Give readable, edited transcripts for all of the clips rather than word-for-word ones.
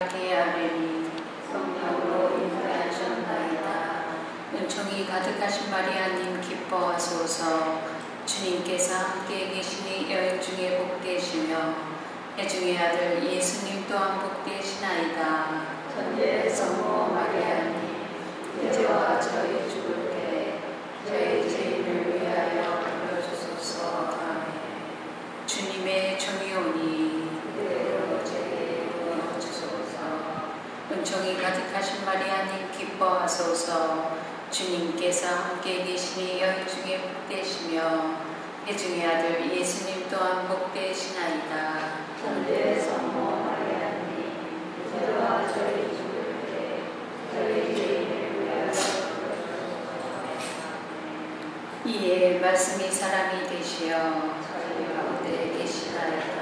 아뢰니 성령으로 인도하셨나이다. 은총이 가득하신 마리아님 기뻐하소서. 주님께서 함께 계시니 여인 중에 복되시며 해중의 아들 예수님 또한 복되시나이다. 천재 성모 마리아님 이제와 저희 죽을 때 저희 죄인을 위하여 빌어주소서. 아멘. 주님의 종이오니 은총이 가득하신 마리아님 기뻐하소서. 주님께서 함께 계시니 여인 중에 복되시며 해중의 아들 예수님 또한 복되시나이다. 천재 성모 마리아님 이제와 저희 죽을 때 저희 죄인을 위하여 이에 말씀이 사람이 되시어 저희 가운데 계시나이다.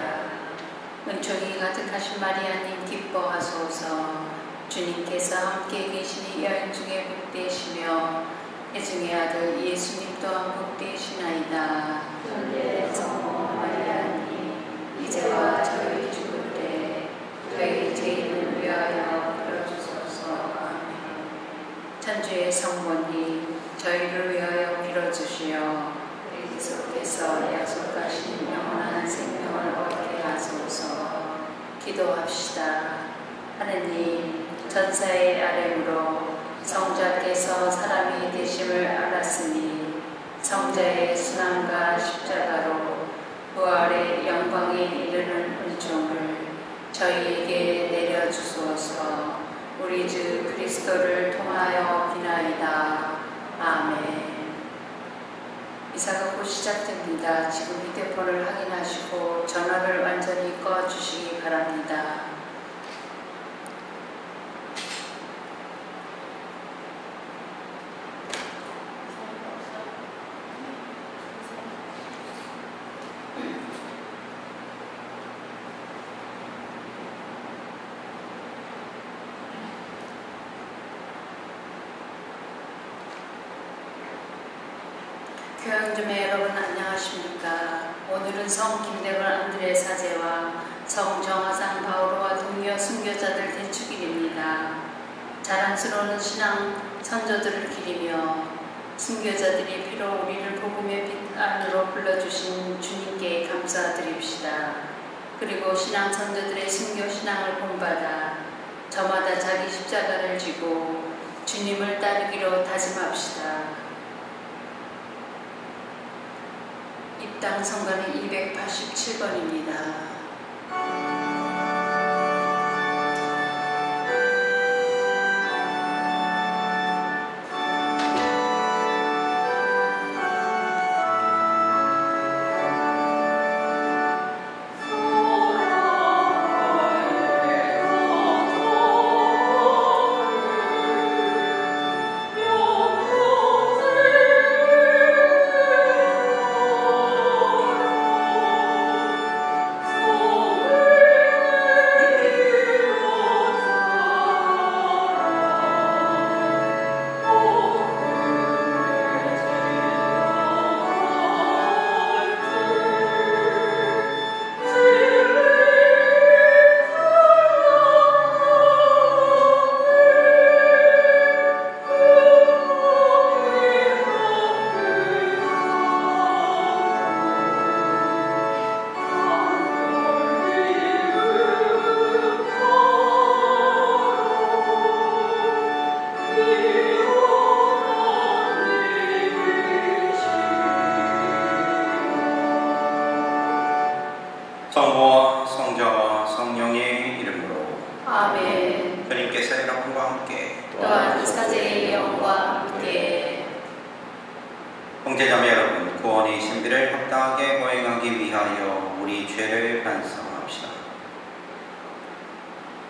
은총이 가득하신 마리아님 기뻐하소서. 주님께서 함께 계시니 여인 중에 복되시며 해중의 아들 예수님 또한 복되시나이다. 천재 성모 마리아님 이제와 저희 죽을 때 저희 죄인을 위하여 빌어주소서. 아멘. 천주의 성모님 저희를 위하여 빌어주시어 그리스도께서 약속하신 영원한 생명을 얻게 하소서. 기도합시다. 하느님, 전사의 아뢰므로 성자께서 사람이 되심을 알았으니 성자의 순환과 십자가로 부활의 영광에 이르는 은총을 저희에게 내려주소서. 우리 주 그리스도를 통하여 비나이다. 아멘. 이사가 곧 시작됩니다. 지금 휴대폰을 확인하시고 전화를 완전히 꺼주시기 바랍니다. 교양점의 여러분 안녕하십니까. 오늘은 성 김대건 안드레 사제와 성 정화상 바오로와 동료 순교자들 대축일입니다. 자랑스러운 신앙 선조들을 기리며 순교자들이 피로 우리를 복음의 빛 안으로 불러주신 주님께 감사드립시다. 그리고 신앙 선조들의 순교 신앙을 본받아 저마다 자기 십자가를 지고 주님을 따르기로 다짐합시다. 입당 성가는 287번입니다. 성부와 성자와 성령의 이름으로 아멘. 주님께서 여러분과 함께 또한 사제의 영과 함께 형제자매 여러분, 구원의 신비를 합당하게 거행하기 위하여 우리 죄를 반성합시다.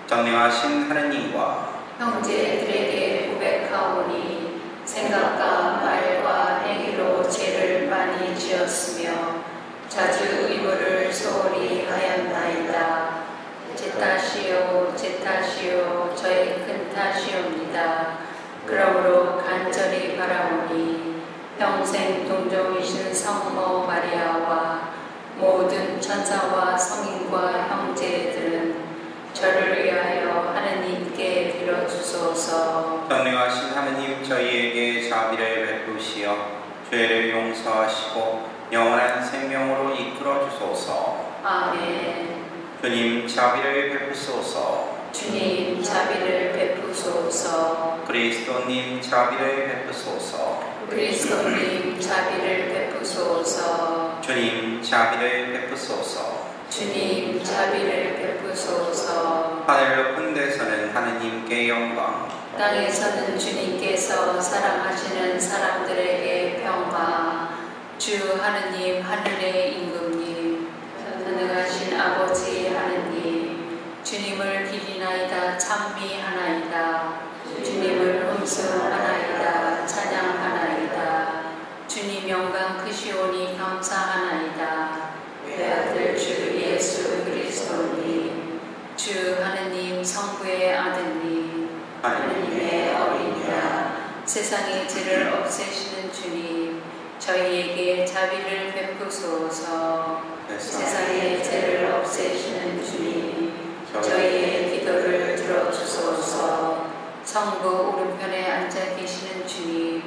전능하신 하느님과 형제들에게 고백하오니 생각과 말과 행위로 죄를 많이 지었으며 자주 의무를 소홀히 하였나이다. 제 탓이요 제 탓이요 저의 큰 탓이옵니다. 그러므로 간절히 바라오니 평생 동정이신 성모 마리아와 모든 천사와 성인과 형제들은 저를 위하여 하느님께 빌어주소서. 전능하신 하느님 저희에게 자비를 베푸시어 죄를 용서하시고 영원한 생명으로 이끌어 주소서. 아멘. 주님 자비를 베푸소서. 주님 자비를 베푸소서. 그리스도님 자비를 베푸소서. 그리스도님 자비를 베푸소서. 주님 자비를 베푸소서. 주님 자비를 베푸소서. 하늘 높은 데서는 하느님께 영광, 땅에서는 주님께서 사랑하시는 사람들에게 평화. 주 하느님 하늘의 임금님 전능하신 아버지 하느님 주님을 기리나이다 찬미하나이다. 주님을 흠숭하나이다 찬양하나이다. 주님 영광 크시오니 감사하나이다. 외아들 주 예수 그리스도님 주 하느님 성부의 아드님 하느님의 어린이라 세상의 죄를 없애시는 주님 저희에게 자비를 베푸소서. 세상의 죄를 없애시는 주님 저희의 기도를 들어주소서. 성부 오른편에 앉아 계시는 주님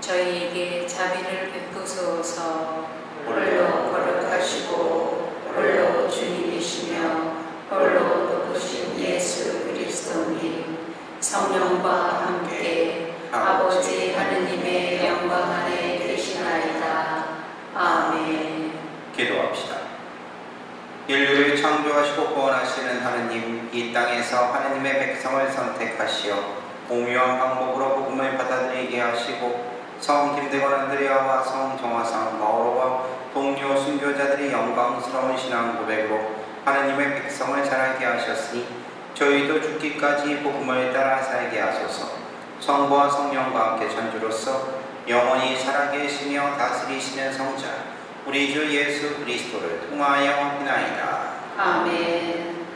저희에게 자비를 베푸소서. 홀로 거룩하시고 홀로 주님이시며 홀로 높으신 예수 그리스도님 성령과 함께 아버지 하느님의 영광 안에 계시나이다. 아멘. 기도합시다. 인류를 창조하시고 구원하시는 하느님, 이 땅에서 하느님의 백성을 선택하시어 오묘한 방법으로 복음을 받아들이게 하시고 성 김대건 안드레아와 성 정화상 마오로와 동료 순교자들이 영광스러운 신앙 고백으로 하느님의 백성을 자라게 하셨으니 저희도 죽기까지 복음을 따라 살게 하소서. 성부와 성령과 함께 전주로서 영원히 살아계시며 다스리시는 성자 우리 주 예수 그리스도를 통하여 비나이다. 아멘.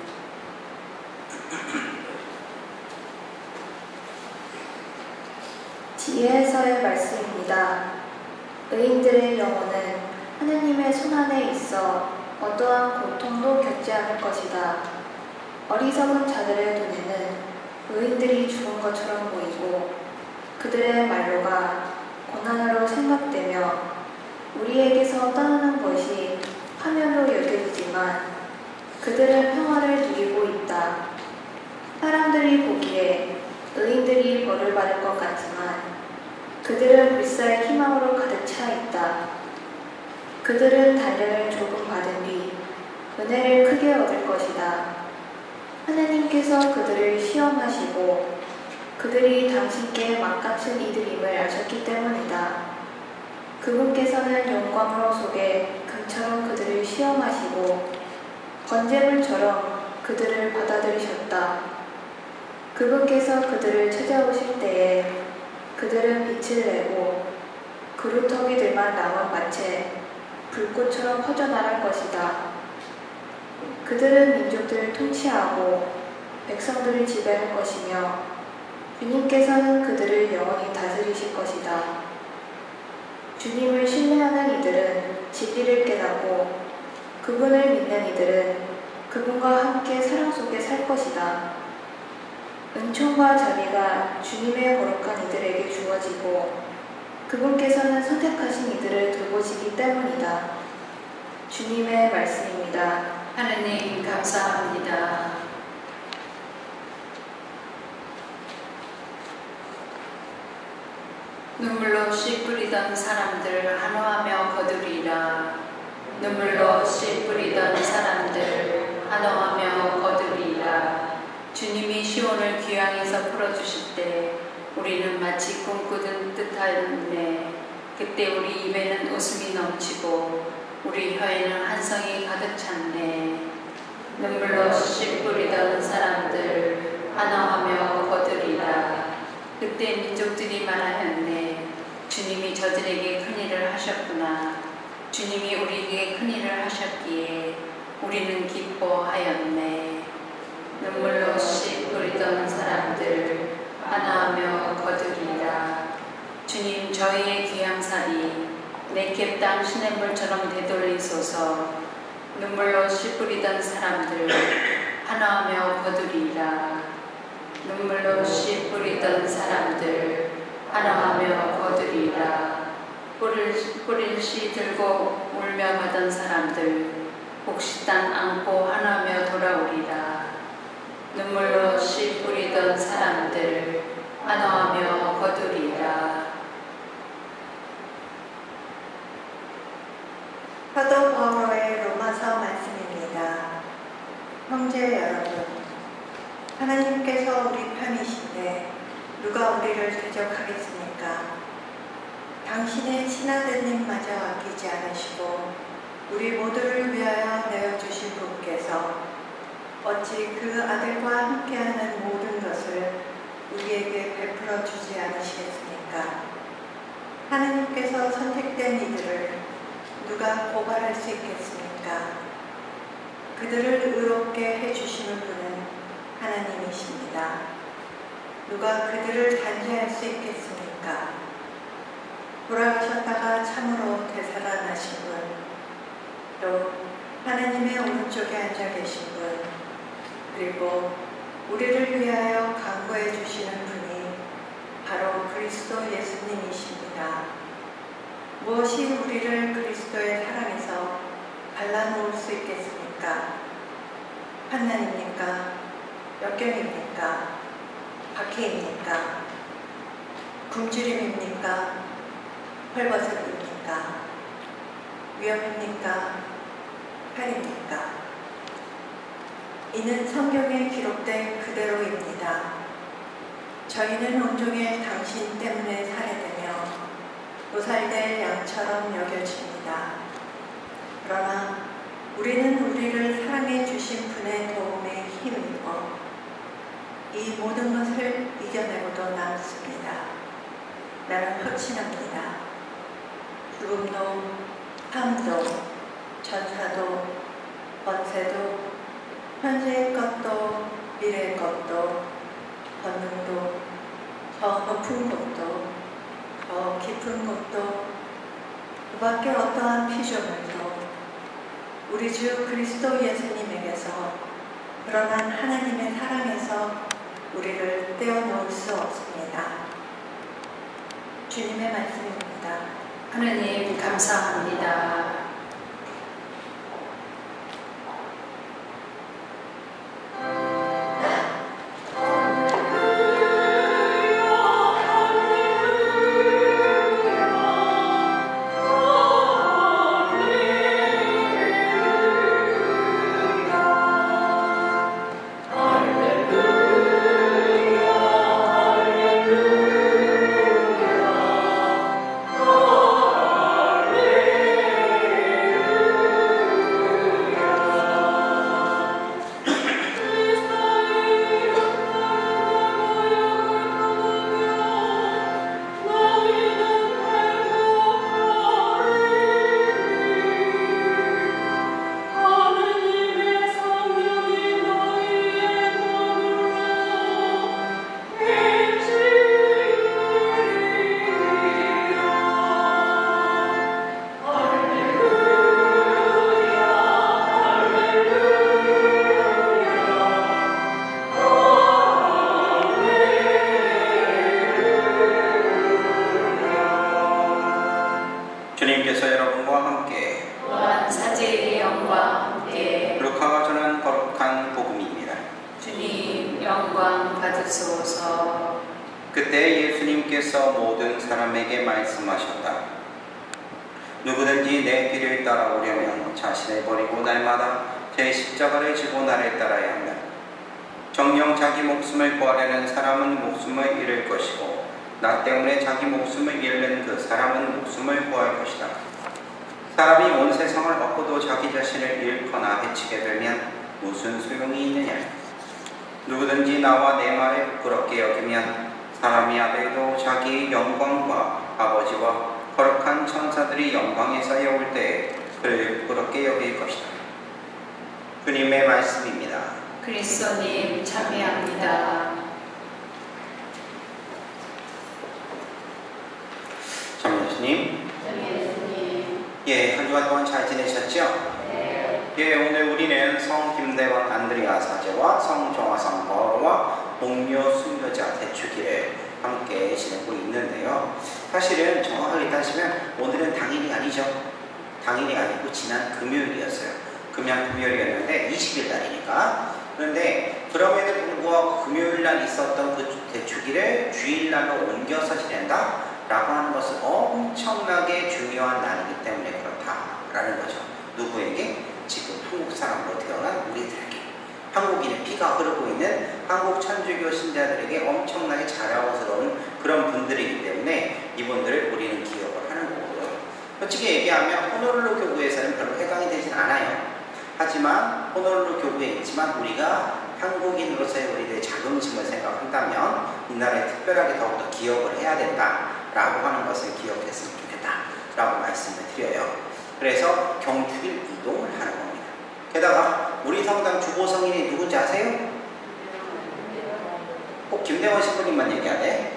지혜에서의 말씀입니다. 의인들의 영혼은 하느님의 손안에 있어 어떠한 고통도 겪지 않을 것이다. 어리석은 자들의 눈에는 의인들이 죽은 것처럼 보이고 그들의 말로가 고난으로 생각되며 우리에게서 떠나는 것이 파멸로 여겨지지만 그들은 평화를 누리고 있다. 사람들이 보기에 의인들이 벌을 받을 것 같지만 그들은 불사의 희망으로 가득 차 있다. 그들은 단련을 조금 받은 뒤 은혜를 크게 얻을 것이다. 하느님께서 그들을 시험하시고 그들이 당신께 막값을 이들임을 아셨기 때문이다. 그분께서는 영광으로 속에 금처럼 그들을 시험하시고 번제물처럼 그들을 받아들이셨다. 그분께서 그들을 찾아오실 때에 그들은 빛을 내고 그루터기들만 남은 마채 불꽃처럼 퍼져나갈 것이다. 그들은 민족들을 통치하고 백성들을 지배할 것이며 주님께서는 그들을 영원히 다스리실 것이다. 주님을 신뢰하는 이들은 진리를 깨닫고 그분을 믿는 이들은 그분과 함께 사랑 속에 살 것이다. 은총과 자비가 주님의 거룩한 이들에게 주어지고 그분께서는 선택하신 이들을 돌보시기 때문이다. 주님의 말씀입니다. 하느님 감사합니다. 눈물로 씨 뿌리던 사람들 한호하며 거두리라. 눈물로 씨 뿌리던 사람들 한호하며 거두리라. 주님이 시온을 귀향에서 풀어주실 때 우리는 마치 꿈꾸던 듯하였네. 그때 우리 입에는 웃음이 넘치고 우리 혀에는 한성이 가득 찼네. 눈물로 씨 뿌리던 사람들 한호하며 거두리라. 그때 민족들이 말하였네. 주님이 저들에게 큰일을 하셨구나. 주님이 우리에게 큰일을 하셨기에 우리는 기뻐하였네. 눈물로 씨 뿌리던 사람들 하나하며 거두리라. 주님 저희의 귀향살이 내게 땅 시냇물처럼 되돌리소서. 눈물로 씨 뿌리던 사람들 환호하며 거두리라. 눈물로 씨 뿌리던 사람들 환호하며 거두리라. 뿌릴 씨 들고 울며 가던 사람들 곡식단 안고 환호하며 돌아오리라. 눈물로 씨 뿌리던 사람들 환호하며 거두리라. 사도 바울의 로마서 말씀입니다. 형제 여러분, 하나님께서 우리 편이신데 누가 우리를 대적하겠습니까? 당신의 친아드님마저 아끼지 않으시고 우리 모두를 위하여 내어주신 분께서 어찌 그 아들과 함께하는 모든 것을 우리에게 베풀어 주지 않으시겠습니까? 하나님께서 선택된 이들을 누가 고발할 수 있겠습니까? 그들을 의롭게 해주시는 분은 하나님이십니다. 누가 그들을 단죄할 수 있겠습니까? 돌아가셨다가 참으로 되살아나신 분, 또 하나님의 오른쪽에 앉아 계신 분, 그리고 우리를 위하여 간구해 주시는 분이 바로 그리스도 예수님이십니다. 무엇이 우리를 그리스도의 사랑에서 갈라놓을 수 있겠습니까? 환난입니까? 역경입니까? 박해입니까? 굶주림입니까? 헐벗음입니까? 위험입니까? 칼입니까? 이는 성경에 기록된 그대로입니다. 저희는 온종일 당신 때문에 살해되며 노살될 양처럼 여겨집니다. 그러나 우리는 우리를 사랑해 주신 분의 도움에 힘입어 이 모든 것을 이겨내고도 남습니다. 나는 확신합니다. 죽음도, 삶도, 전사도, 권세도, 현재의 것도, 미래의 것도, 권능도, 저 높은 곳도, 저 깊은 곳도, 그 밖에 어떠한 피조물도 우리 주 그리스도 예수님에게서 드러난 하나님의 사랑에서 우리를 떼어놓을 수 없습니다. 주님의 말씀입니다. 하느님 감사합니다. 주님께서 여러분과 함께 또한 사제의 영과 함께 루카가 전한 거룩한 복음입니다. 주님 영광 받으소서. 그때 예수님께서 모든 사람에게 말씀하셨다. 누구든지 내 길을 따라오려면 자신을 버리고 날마다 제 십자가를 지고 나를 따라야 한다. 정녕 자기 목숨을 구하려는 사람은 목숨을 잃을 것이고 나 때문에 자기 목숨을 잃는 그 사람은 목숨을 구할 것이다. 사람이 온 세상을 얻고도 자기 자신을 잃거나 해치게 되면 무슨 소용이 있느냐. 누구든지 나와 내 말을 부끄럽게 여기면 사람이 아들도 자기의 영광과 아버지와 거룩한 천사들이 영광에서 여올 때에 그를 부끄럽게 여길 것이다. 주님의 말씀입니다. 그리스도님 참여합니다. 참 예수님, 한 주간 동안 잘 지내셨죠? 네. 오늘 우리는 성 김 김대건 안드레아 사제와 성정화상 바오로와 동료 순교자 대축일을 함께 지내고 있는데요. 사실은 정확하게 따지면 오늘은 당일이 아니죠. 당일이 아니고 지난 금요일이었어요. 금요일이었는데 20일 날이니까. 그런데 그럼에도 불구하고 금요일 날 있었던 그 대축일을 주일날로 옮겨서 지낸다 라고 하는 것은 엄청나게 중요한 날이기 때문에 그렇다라는 거죠. 누구에게? 지금 한국 사람으로 태어난 우리들에게, 한국인의 피가 흐르고 있는 한국 천주교 신자들에게 엄청나게 자랑스러운 그런 분들이기 때문에 이분들을 우리는 기억을 하는 거고요. 솔직히 얘기하면 호놀룰루 교구에서는 별로 해당이 되진 않아요. 하지만 호놀룰루 교구에 있지만 우리가 한국인으로서의 우리들의 자긍심을 생각한다면 이 나라에 특별하게 더욱더 기억을 해야 된다라고 하는 것을 기억했으면 좋겠다라고 말씀을 드려요. 그래서 경축일 이동을 하는 겁니다. 게다가 우리 성당 주보성인이 누군지 아세요? 꼭 김대건 신부님만 얘기하네.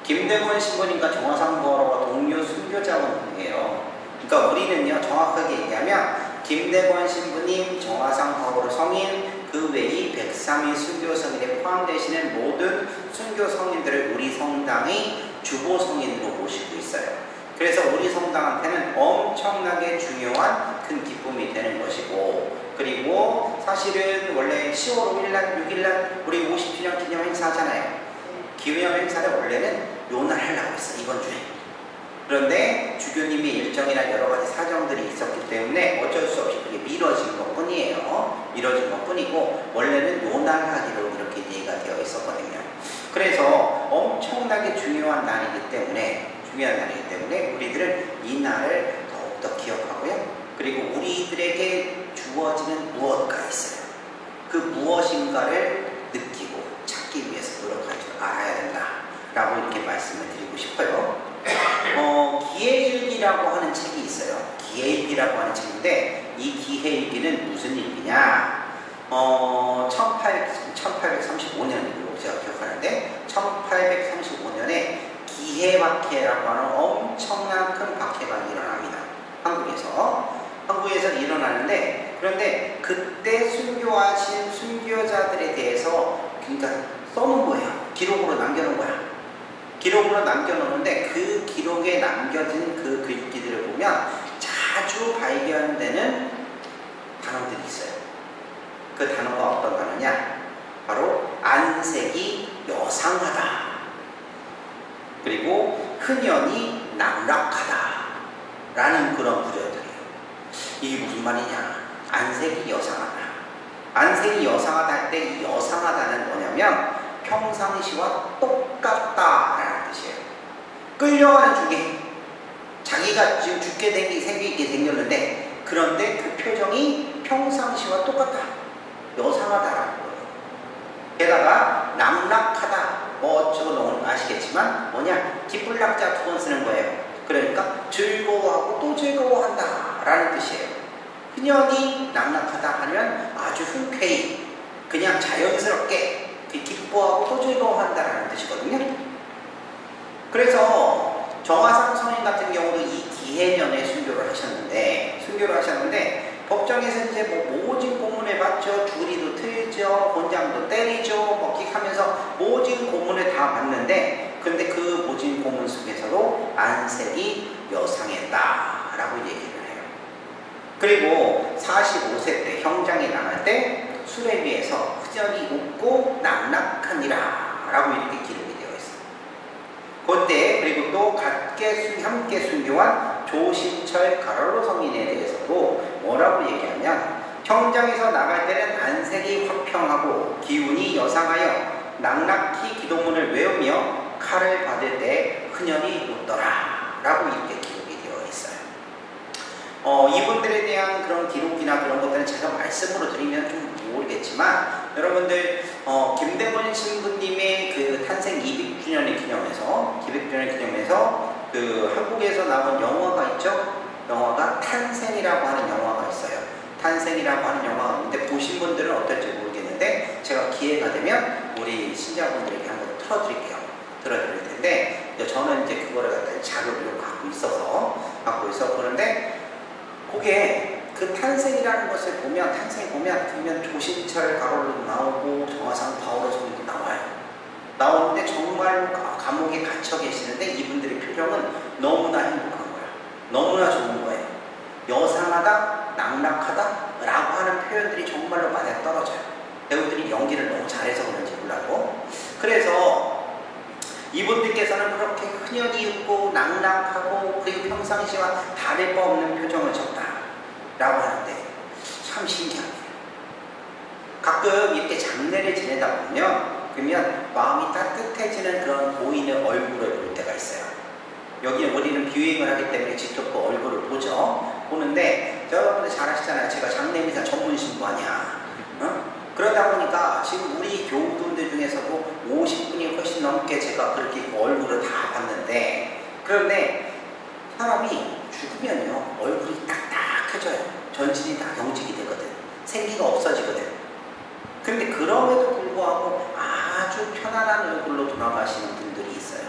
김대건 신부님과 정화상보로와 동료 순교자분이에요. 그러니까 우리는요, 정확하게 얘기하면 김대건 신부님, 정화상보로 성인, 그 외의 103위 순교성인에 포함되시는 모든 순교성인들을 우리 성당의 주보성인으로 모시고 있어요. 그래서 우리 성당한테는 엄청나게 중요한 큰 기쁨이 되는 것이고, 그리고 사실은 원래 10월 5일날, 6일날 우리 50주년 기념 행사잖아요. 기념 행사를 원래는 요날 하려고 했어, 이번 주에. 그런데 주교님의 일정이나 여러 가지 사정들이 있었기 때문에 어쩔 수 없이 그게 미뤄진 것 뿐이에요. 미뤄진 것 뿐이고, 원래는 요날 하기로 이렇게 얘기가 되어 있었거든요. 그래서 엄청나게 중요한 날이기 때문에 우리들은 이 날을 더욱더 기억하고요. 그리고 우리들에게 주어지는 무엇가 있어요. 그 무엇인가를 느끼고 찾기 위해서 노력할 줄 알아야 된다라고 이렇게 말씀을 드리고 싶어요. 기해일기라고 하는 책이 있어요. 기해일기라고 하는 책인데 이 기해일기는 무슨 일기냐? 1835년으로 제가 기억하는데 1835년에 기해박해라고 하는 엄청난 큰 박해가 일어납니다. 한국에서 일어나는데, 그런데 그때 순교하신 순교자들에 대해서 그러니까 써놓은 거예요. 기록으로 남겨놓은 거야. 기록으로 남겨놓는데 그 기록에 남겨진 그 글귀들을 보면 자주 발견되는 단어들이 있어요. 그 단어가 어떤 단어냐? 바로 안색이 여상하다. 그리고 흔연히 낙락하다 라는 그런 구절들이에요. 이게 무슨 말이냐? 안색이 여상하다. 안색이 여상하다 할 때 이 여상하다는 뭐냐면 평상시와 똑같다 라는 뜻이에요. 끌려가는 중에 자기가 지금 죽게 생기게 생겼는데, 그런데 그 표정이 평상시와 똑같다. 여상하다라는 거예요. 게다가 낙락하다, 뭐 어쩌고 아시겠지만 뭐냐? 기쁠락자 2번 쓰는 거예요. 그러니까 즐거워하고 또 즐거워한다 라는 뜻이에요. 흔연히 낙락하다 하면 아주 흔쾌히 그냥 자연스럽게 기뻐하고 또 즐거워한다 라는 뜻이거든요. 그래서 정화상 성인 같은 경우도 이 기해년에 순교를 하셨는데 법정에서 이제 모진 고문을 받죠. 주리도 틀죠. 곤장도 때리죠. 먹기하면서 모진 고문을 다 받는데, 근데 그 모진 고문 속에서도 안색이 여상했다라고 얘기를 해요. 그리고 45세 때 형장이 나갈 때 수레비에서 흔연히 웃고 낙락하니라 라고 이렇게 기록이 되어 있어요. 그때 그리고 또 함께 순교한 조신철 가롤로 성인에 대해서도 뭐라고 얘기하면, 형장에서 나갈 때는 안색이 화평하고 기운이 여상하여 낙낙히 기도문을 외우며 칼을 받을 때 흔연히 웃더라 라고 이렇게 기록이 되어 있어요. 이분들에 대한 그런 기록이나 그런 것들은 제가 말씀으로 드리면 좀 모르겠지만, 여러분들 김대건 신부님의 그 탄생 200주년을 기념해서 그 한국에서 나온 영화가 있죠. 영화가 탄생이라고 하는 영화가 있어요. 탄생이라고 하는 영화가 있는데 보신 분들은 어떨지 모르겠는데 제가 기회가 되면 우리 신자분들에게 한번 틀어드릴 텐데, 저는 이제 그거를 갖다 자료로 갖고 있어서 그런데 그게 그 탄생이라는 것을 보면, 탄생 보면 조신철 가로로 나오고 정화상 바오로서도 나와요. 나오는데 정말 감옥에 갇혀 계시는데 이분들의 표정은 너무나 행복한 거예요. 너무나 좋은 거예요. 여상하다, 낙락하다 라고 하는 표현들이 정말로 맞아 떨어져요. 배우들이 연기를 너무 잘해서 그런지 몰라도. 그래서 이분들께서는 그렇게 흔연히 웃고 낙락하고 그리고 평상시와 다를 바 없는 표정을 졌다 라고 하는데 참 신기합니다. 가끔 이렇게 장례를 지내다 보면 그러면 마음이 따뜻해지는 그런 보이는 얼굴을 볼 때가 있어요. 여기는 우리는 비유행을 하기 때문에 직접 그 얼굴을 보는데 여러분들 잘 아시잖아요. 제가 장례미사 전문 신부 아니야. 그러다 보니까 지금 우리 교우분들 중에서도 50분이 훨씬 넘게 제가 그렇게 그 얼굴을 다 봤는데, 그런데 사람이 죽으면요 얼굴이 딱딱해져요. 전신이 다 경직이 되거든. 생기가 없어지거든. 그런데 그럼에도 불구하고 아주 편안한 얼굴로 돌아가시는 분들이 있어요.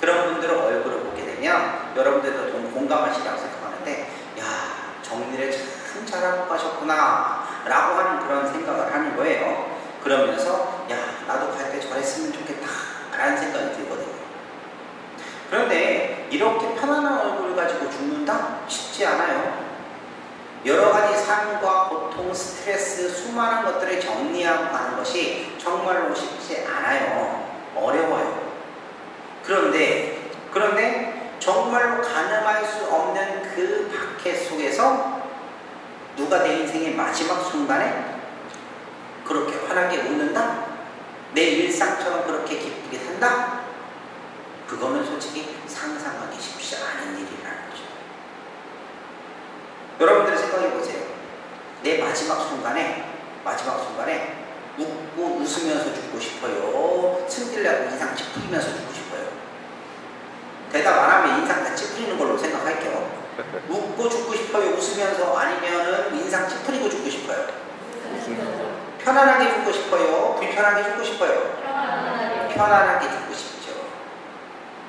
그런 분들의 얼굴을 보게 되면 여러분들도 공감하시라고 생각하는데, 야, 정리를 참 잘하고 가셨구나 라고 하는 그런 생각을 하는 거예요. 그러면서 야, 나도 갈 때 저랬으면 좋겠다 라는 생각이 들거든요. 그런데 이렇게 편안한 얼굴을 가지고 죽는다? 쉽지 않아요. 여러 가지 삶과 고통, 스트레스, 수많은 것들을 정리하고 가는 것이 정말로 쉽지 않아요. 어려워요. 그런데 정말로 가늠할 수 없는 그 박해 속에서 누가 내 인생의 마지막 순간에 그렇게 환하게 웃는다? 내 일상처럼 그렇게 기쁘게 산다? 그거는 솔직히 상상하기 쉽지 않은 일이라는 거죠. 여러분들 생각해 보세요. 내 마지막 순간에 웃고 웃으면서 죽고 싶어요? 승질내고 인상 찌푸리면서 죽고 싶어요? 대답 안 하면 인상 다 찌푸리는 걸로 생각할게요. 웃고 죽고 싶어요? 웃으면서? 아니면은 인상 찌푸리고 죽고 싶어요? 편안하게 죽고 싶어요? 불편하게 죽고 싶어요? 편안하게 죽고 싶죠.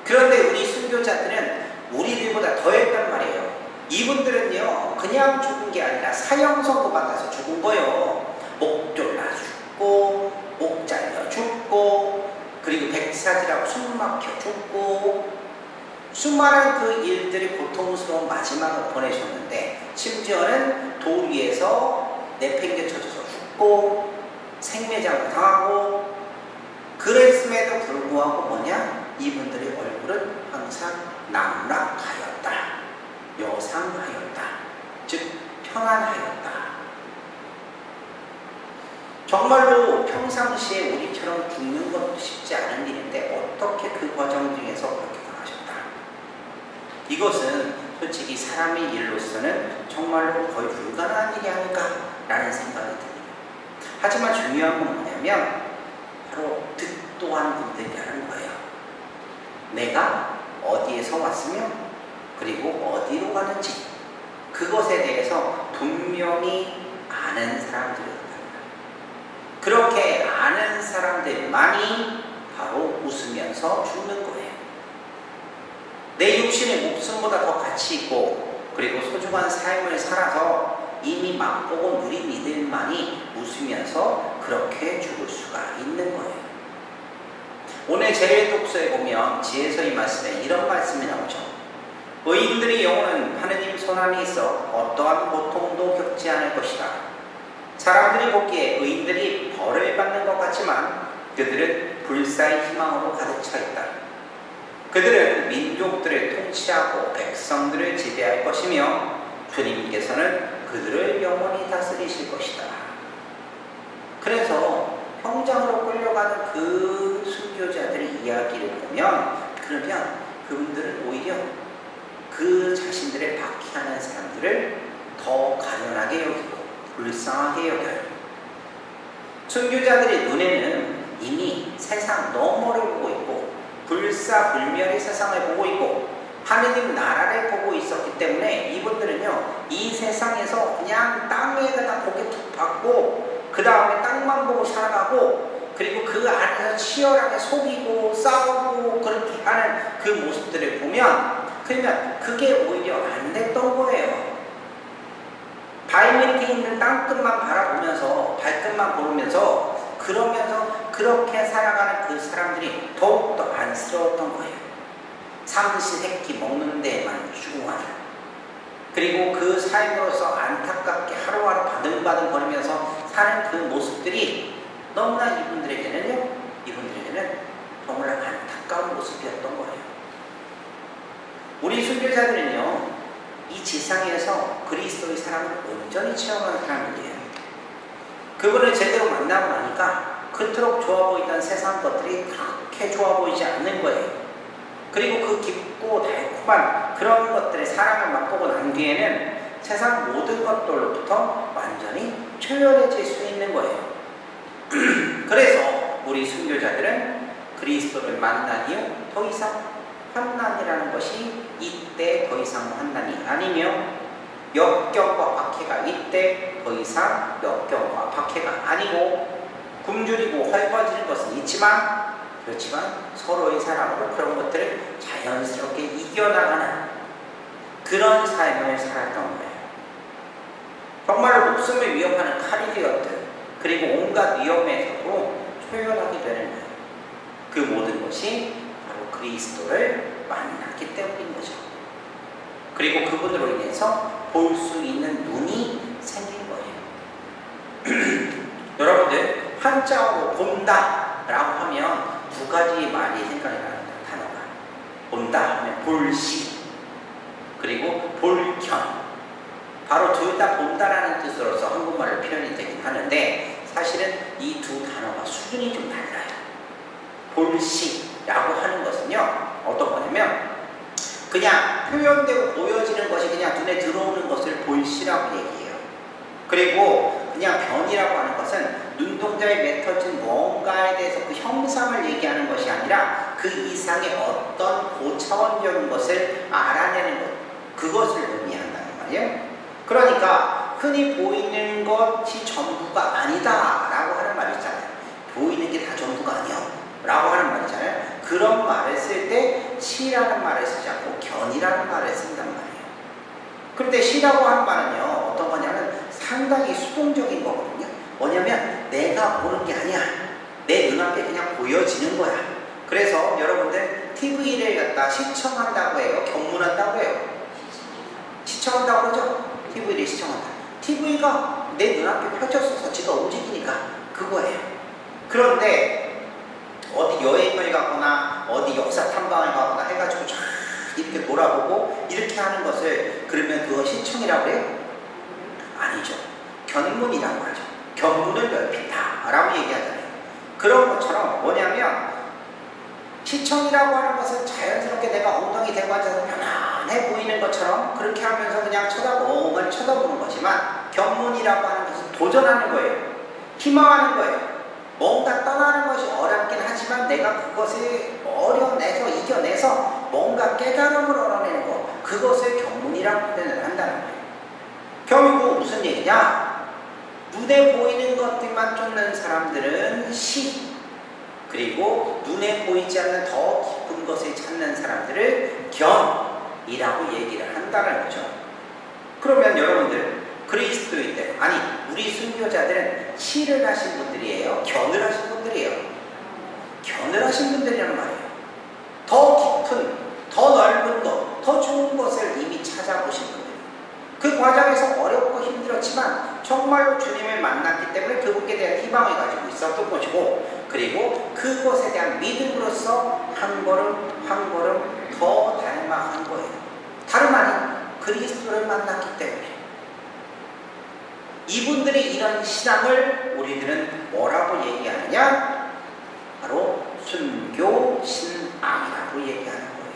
그런데 우리 순교자들은 우리들보다 더 했단 말이에요. 이분들은요 그냥 죽은 게 아니라 사형 선고 받아서 죽은 거예요. 목 졸라 죽고, 목 잘려 죽고, 그리고 백사지라고 숨 막혀 죽고, 수많은 그 일들이 고통스러운 마지막을 보내셨는데, 심지어는 돌 위에서 내팽개쳐져서 죽고 생매장을 당하고, 그랬음에도 불구하고 뭐냐? 이분들의 얼굴은 항상 낙락하였다, 여상하였다, 즉 편안하였다. 정말로 평상시에 우리처럼 죽는 것도 쉽지 않은 일인데 어떻게 그 과정 중에서 그렇게 당하셨다. 이것은 솔직히 사람의 일로서는 정말로 거의 불가능한 일이 아닐까라는 생각이 듭니다. 하지만 중요한 건 뭐냐면 바로 득도한 분들이라는 거예요. 내가 어디에서 왔으며 그리고 어디로 가는지 그것에 대해서 분명히 아는 사람들이었다. 그렇게 아는 사람들만이 바로 웃으면서 죽는 거예요. 내 육신의 목숨보다 더 가치 있고 그리고 소중한 삶을 살아서 이미 맛보고 누린 이들만이 웃으면서 그렇게 죽을 수가 있는 거예요. 오늘 제일독서에 보면 지혜서의 말씀에 이런 말씀이 나오죠. 의인들의 영혼은 하느님 손안에 있어 어떠한 고통도 겪지 않을 것이다. 사람들이 보기에 의인들이 벌을 받는 것 같지만 그들은 불사의 희망으로 가득 차 있다. 그들은 민족들을 통치하고 백성들을 지배할 것이며 주님께서는 그들을 영원히 다스리실 것이다. 그래서 평장으로 끌려가는 그 순교자들의 이야기를 보면 그러면 그분들은 오히려 그 자신들의 박해하는 사람들을 더 가련하게 여기고 불쌍하게 여겨요. 순교자들의 눈에는 이미 세상 너머를 보고 있고 불사불멸의 세상을 보고 있고 하느님 나라를 보고 있었기 때문에 이분들은요 이 세상에서 그냥 땅에다가 고개 툭 박고 그 다음에 땅만 보고 살아가고 그리고 그 안에서 치열하게 속이고 싸우고 그렇게 하는 그 모습들을 보면 그러면 그게 오히려 안 됐던 거예요. 바위 밑에 있는 땅끝만 바라보면서 발끝만 보면서 그러면서 그렇게 살아가는 그 사람들이 더욱더 안쓰러웠던 거예요. 삼시세끼 먹는 데에만 추구하는, 그리고 그 삶으로서 안타깝게 하루하루 바등바등 거리면서 사는 그 모습들이 너무나 이분들에게는 정말 안타까운 모습이었던 거예요. 우리 순교자들은요, 이 지상에서 그리스도의 사랑을 온전히 체험하는 사람들이에요. 그분을 제대로 만나고 나니까 그토록 좋아 보이던 세상 것들이 그렇게 좋아 보이지 않는 거예요. 그리고 그 깊고 달콤한 그런 것들의 사랑을 맛보고 난 뒤에는 세상 모든 것들로부터 완전히 초연해질 수 있는 거예요. 그래서 우리 순교자들은 그리스도를 만난 이후 더 이상 환난이라는 것이 이때 더 이상 환난이 아니며, 역경과 박해가 이때 더 이상 역경과 박해가 아니고, 굶주리고 헐벗어지는 것은 있지만, 그렇지만 서로의 사랑으로 그런 것들을 자연스럽게 이겨나가는 그런 삶을 살았던 거예요. 정말로 목숨을 위협하는 칼이 되었든, 그리고 온갖 위험에서도 초연하게 되는 거예요. 그 모든 것이 바로 그리스도를 만났기 때문인 거죠. 그리고 그분으로 인해서 볼 수 있는 눈이 생긴 거예요. 여러분들, 한자어로 본다 라고 하면 두 가지 말이 생각이 납니다. 단어가. 본다 하면 볼시, 그리고 볼견. 바로 둘 다 본다라는 뜻으로서 한국말로 표현이 되긴 하는데, 사실은 이 두 단어가 수준이 좀 달라요. 볼시라고 하는 것은요, 어떤 거냐면 그냥 표현되고 보여지는 것이 그냥 눈에 들어오는 것을 볼시라고 얘기해요. 그리고 그냥 변이라고 하는 것은 눈동자에 맺혀진 뭔가에 대해서 그 형상을 얘기하는 것이 아니라 그 이상의 어떤 고차원적인 것을 알아내는 것, 그것을 의미한다는 말이에요. 그러니까 흔히 보이는 것이 전부가 아니다 라고 하는 말이 있잖아요. 보이는 게 다 전부가 아니야 라고 하는 말이잖아요. 그런 말을 쓸 때 시라는 말을 쓰지 않고 견이라는 말을 쓴단 말이에요. 그런데 시라고 하는 말은요, 어떤 거냐면 상당히 수동적인 거거든요. 뭐냐면 내가 보는 게 아니야. 내 눈앞에 그냥 보여지는 거야. 그래서 여러분들 TV를 갖다 시청한다고 해요? 견문한다고 해요? 시청한다고 그러죠? TV를 시청한다. TV가 내 눈앞에 펼쳐져서 지가 움직이니까 그거예요. 그런데 어디 여행을 가거나 어디 역사 탐방을 가거나 해가지고 쫙 이렇게 돌아보고 이렇게 하는 것을, 그러면 그거 시청이라고 해요? 아니죠. 견문이라고 하죠. 견문을 넓힌다 라고 얘기하잖아요. 그런 것처럼 뭐냐면, 시청이라고 하는 것은 자연스럽게 내가 엉덩이 대고 앉아서 편안해 보이는 것처럼 그렇게 하면서 그냥 멍하니 쳐다보는 거지만, 견문이라고 하는 것은 도전하는 거예요. 희망하는 거예요. 뭔가 떠나는 것이 어렵긴 하지만 내가 그것을 어려내서 이겨내서 뭔가 깨달음을 얻어내는 것, 그것을 견문이라고 표현을 한다는 거예요. 결국 무슨 얘기냐? 눈에 보이는 것들만 쫓는 사람들은 시, 그리고 눈에 보이지 않는 더 깊은 것을 찾는 사람들을 견이라고 얘기를 한다는 거죠. 그러면 여러분들, 그리스도의 때, 아니 우리 순교자들은 시를 하신 분들이에요? 견을 하신 분들이에요? 견을 하신 분들이란 말이에요. 더 깊은, 더 넓은 것, 더 좋은 것을 이미 찾아보신 분들. 그 과정에서 어렵고 힘들었지만 정말로 주님을 만났기 때문에 그분께 대한 희망을 가지고 있었던 것이고, 그리고 그것에 대한 믿음으로써 한 걸음 한 걸음 더 닮아간 거예요. 다름 아닌 그리스도를 만났기 때문에. 이분들의 이런 신앙을 우리들은 뭐라고 얘기하느냐? 바로 순교 신앙이라고 얘기하는 거예요.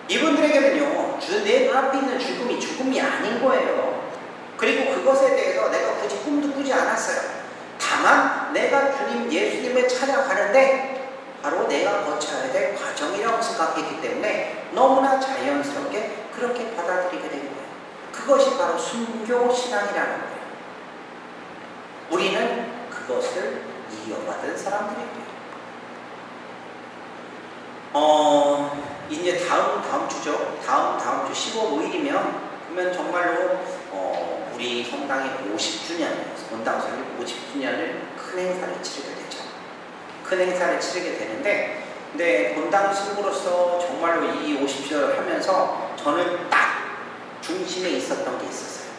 이분들에게는요, 내 눈앞에 있는 죽음이 아닌 거예요. 그리고 그것에 대해서 내가 굳이 꿈도 꾸지 않았어요. 다만 내가 주님 예수님을 찾아가는데 바로 내가 거쳐야 될 과정이라고 생각했기 때문에 너무나 자연스럽게 그렇게 받아들이게 된 거예요. 그것이 바로 순교신앙이라는 거예요. 우리는 그것을 이어받은 사람들이에요. 이제 다음 주죠. 다음 주 15일 5일이면 그러면 정말로 우리 성당의 50주년, 본당 설립 50주년을 큰 행사를 치르게 되죠. 큰 행사를 치르게 되는데, 근데 본당 신부로서 정말로 이 50주년을 하면서 저는 딱 중심에 있었던 게 있었어요.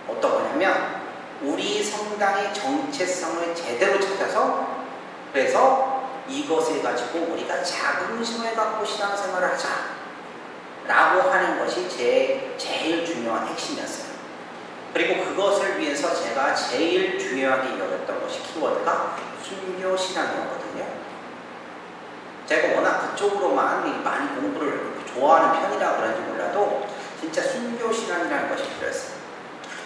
어떤 거냐면, 우리 성당의 정체성을 제대로 찾아서, 그래서 이것을 가지고 우리가 자긍심을 갖고 신앙생활을 하자 라고 하는 것이 제일 중요한 핵심이었어요. 그리고 그것을 위해서 제가 제일 중요하게 여겼던 것이 키워드가 순교신앙이었거든요. 제가 워낙 그쪽으로만 많이 공부를 좋아하는 편이라 그런지 몰라도 진짜 순교신앙이라는 것이 필요했어요.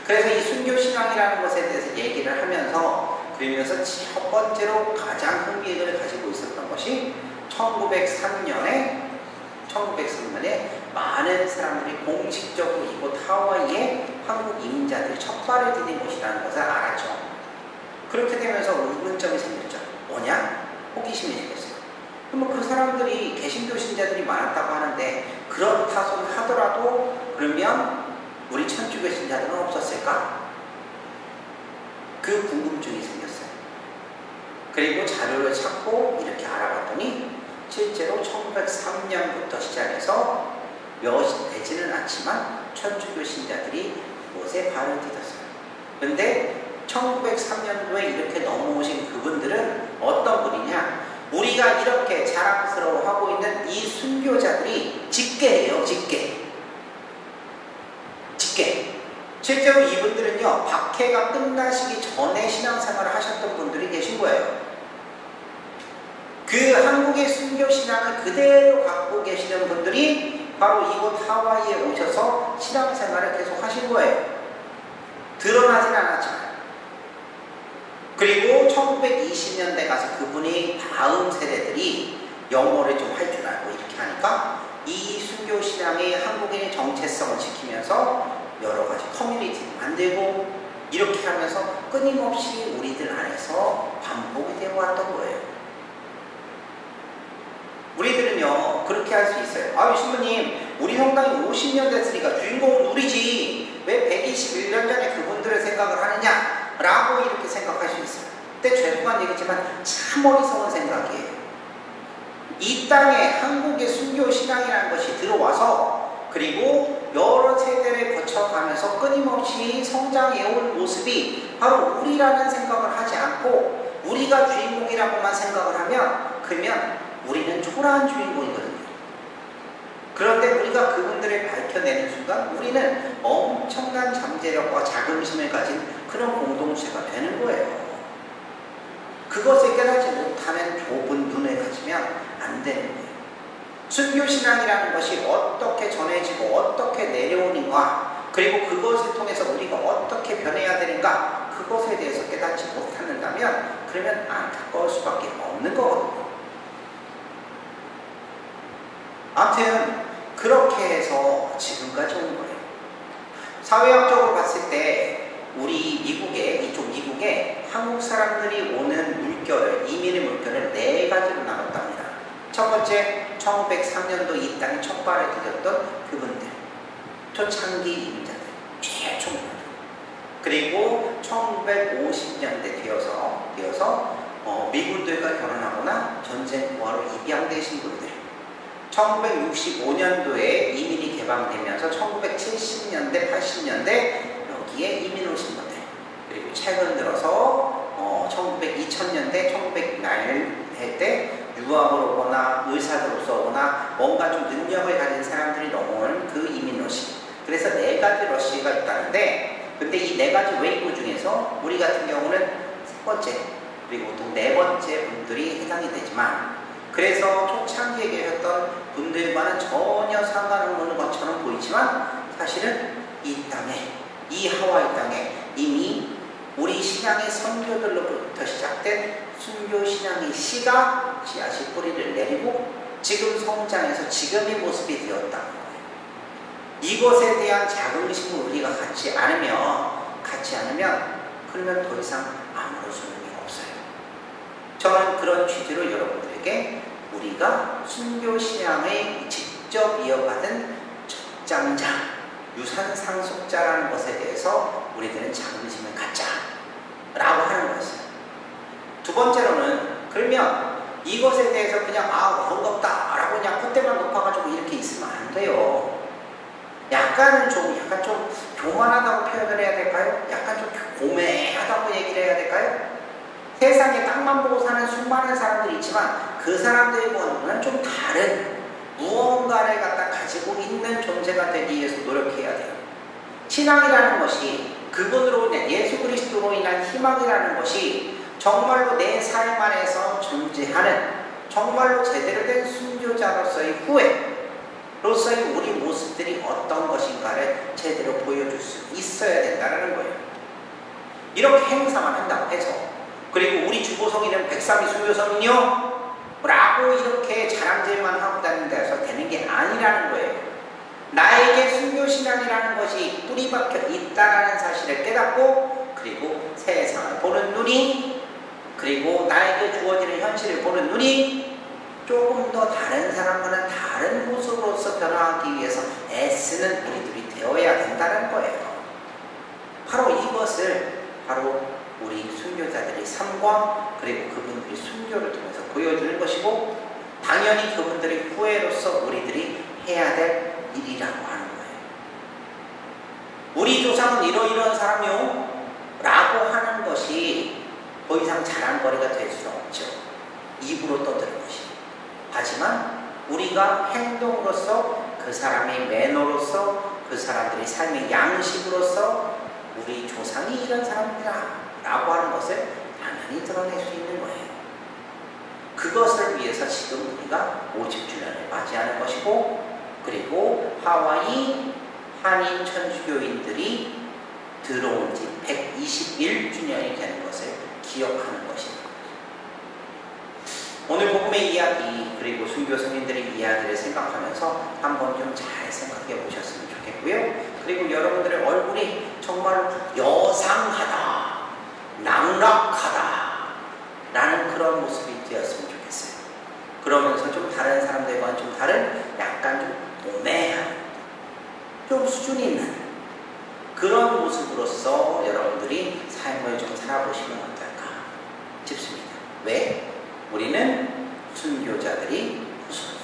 그래서 이 순교신앙이라는 것에 대해서 얘기를 하면서, 그러면서 첫 번째로 가장 흥미를 가지고 있었던 것이 1903년에 많은 사람들이 공식적으로 이곳 하와이에 한국 이민자들이 첫 발을 디딘 곳이라는 것을 알았죠. 그렇게 되면서 의문점이 생겼죠. 뭐냐? 호기심이 생겼어요. 그러면 그 사람들이 개신교 신자들이 많았다고 하는데, 그렇다손 하더라도 그러면 우리 천주교 신자들은 없었을까? 그 궁금증이 생겼어요. 그리고 자료를 찾고 이렇게 알아봤더니 실제로 1903년부터 시작해서 몇 되지는 않지만 천주교 신자들이 이곳에 발을 디뎠어요. 그런데 1903년도에 이렇게 넘어오신 그분들은 어떤 분이냐? 우리가 이렇게 자랑스러워하고 있는 이 순교자들이 직계예요. 직계. 실제로 이분들은요, 박해가 끝나시기 전에 신앙생활을 하셨던 분들이 계신 거예요. 그 한국의 순교신앙을 그대로 갖고 계시는 분들이 바로 이곳 하와이에 오셔서 신앙생활을 계속 하신 거예요. 드러나진 않았지만. 그리고 1920년대 가서 그분이 다음 세대들이 영어를 좀 할 줄 알고 이렇게 하니까 이 순교신앙이 한국인의 정체성을 지키면서 여러 가지 커뮤니티를 만들고 이렇게 하면서 끊임없이 우리들 안에서 반복이 되어 왔던 거예요. 우리들은요, 그렇게 할 수 있어요. 아유, 신부님, 우리 성당이 50년 됐으니까 주인공은 우리지. 왜 121년 전에 그분들을 생각을 하느냐? 라고 이렇게 생각할 수 있어요. 근데 죄송한 얘기지만 참 어리석은 생각이에요. 이 땅에 한국의 순교신앙이라는 것이 들어와서, 그리고 여러 세대를 거쳐가면서 끊임없이 성장해온 모습이 바로 우리라는 생각을 하지 않고 우리가 주인공이라고만 생각을 하면, 그러면 우리는 초라한 주인공이거든요. 그런데 우리가 그분들을 밝혀내는 순간 우리는 엄청난 잠재력과 자긍심을 가진 그런 공동체가 되는 거예요. 그것을 깨닫지 못하는 좁은 눈을 가지면 안 되는 거예요. 순교신앙이라는 것이 어떻게 전해지고 어떻게 내려오는가, 그리고 그것을 통해서 우리가 어떻게 변해야 되는가, 그것에 대해서 깨닫지 못한다면 그러면 안타까울 수밖에 없는 거거든요. 아무튼 그렇게 해서 지금까지 온 거예요. 사회학적으로 봤을 때 우리 이쪽 미국에 한국 사람들이 오는 물결을, 이민의 물결을 4가지로 나눴답니다. 첫 번째, 1903년도 이 땅에 첫 발을 디뎠던 그분들, 초창기 이민자들, 최초입니다. 그리고 1950년대 되어서 미군들과 결혼하거나 전쟁 부하로 입양되신 분들, 1965년도에 이민이 개방되면서 1970년대, 80년대 여기에 이민 오신 분들, 그리고 최근 들어서 2000년대, 1900년대 때 유학을 오거나 의사로서 오거나 뭔가 좀 능력을 가진 사람들이 넘어오는 그 이민 러시. 그래서 4가지 러시가 있다는데, 근데 이 4가지 웨이브 중에서 우리 같은 경우는 3번째, 그리고 보통 4번째 분들이 해당이 되지만, 그래서 초창기에 계셨던 분들과는 전혀 상관없는 것처럼 보이지만 사실은 이 땅에, 이 하와이 땅에 이미 우리 신앙의 선교들로부터 시작된 순교신앙의 씨가 씨앗이 뿌리를 내리고 지금 성장해서 지금의 모습이 되었다는 거예요. 이것에 대한 자긍심을 우리가 갖지 않으면 그러면 더 이상 아무런 소용이 없어요. 저는 그런 취지로 여러분들에게 우리가 순교신앙을 직접 이어받은 적장자, 유산 상속자라는 것에 대해서 우리들은 자긍심을 갖자 라고 하는 것이에요. 두 번째로는 그러면 이것에 대해서 그냥 번겁다 라고 그냥 콧대만 높아가지고 이렇게 있으면 안 돼요. 약간 좀 교만하다고 표현을 해야 될까요? 약간 좀 고매하다고 얘기를 해야 될까요? 세상에 땅만 보고 사는 수많은 사람들이 있지만 그 사람들과는 좀 다른 무언가를 갖다 가지고 있는 존재가 되기 위해서 노력해야 돼요. 신앙이라는 것이 그분으로 인해 예수 그리스도로 인한 희망이라는 것이 정말로 내 삶 안에서 존재하는 정말로 제대로 된 순교자로서의 후회로서의 우리 모습들이 어떤 것인가를 제대로 보여줄 수 있어야 된다는 거예요. 이렇게 행사만 한다고 해서 그리고 우리 주보성이는 103이 순교성이요 라고 이렇게 자랑질만 하고 다닌다해서 되는 게 아니라는 거예요. 나에게 순교신앙이라는 것이 뿌리박혀 있다는 사실을 깨닫고 그리고 세상을 보는 눈이 그리고 나에게 주어지는 현실을 보는 눈이 조금 더 다른 사람과는 다른 모습으로서 변화하기 위해서 애쓰는 우리들이 되어야 된다는 거예요. 바로 이것을 우리 순교자들의 삶과 그리고 그분들이 순교를 통해서 보여주는 것이고 당연히 그분들의 후회로서 우리들이 해야 될 일이라고 하는 거예요. 우리 조상은 이러이러한 사람이요 라고 하는 것이 더 이상 자랑거리가 될 수는 없죠. 입으로 떠드는 것이. 하지만 우리가 행동으로서 그 사람의 매너로서 그 사람들의 삶의 양식으로서 우리 조상이 이런 사람이다 라고 하는 것을 당연히 드러낼 수 있는 거예요. 그것을 위해서 지금 우리가 50주년을 맞이하는 것이고 그리고 하와이 한인 천주교인들이 들어온 지 121주년이 되는 것을 기억하는 것입니다. 오늘 복음의 이야기 그리고 순교 성인들의 이야기를 생각하면서 한번 좀 잘 생각해 보셨으면 좋겠고요. 그리고 여러분들의 얼굴이 정말 여상하다, 낭락하다 라는 그런 모습이 되었으면 좋겠어요. 그러면서 좀 다른 사람들과는 좀 다른 약간 좀 오매한 좀 수준 있는 그런 모습으로서 여러분들이 삶을 좀 살아보시면 어떨까 싶습니다. 왜? 우리는 순교자들이 후손이에요.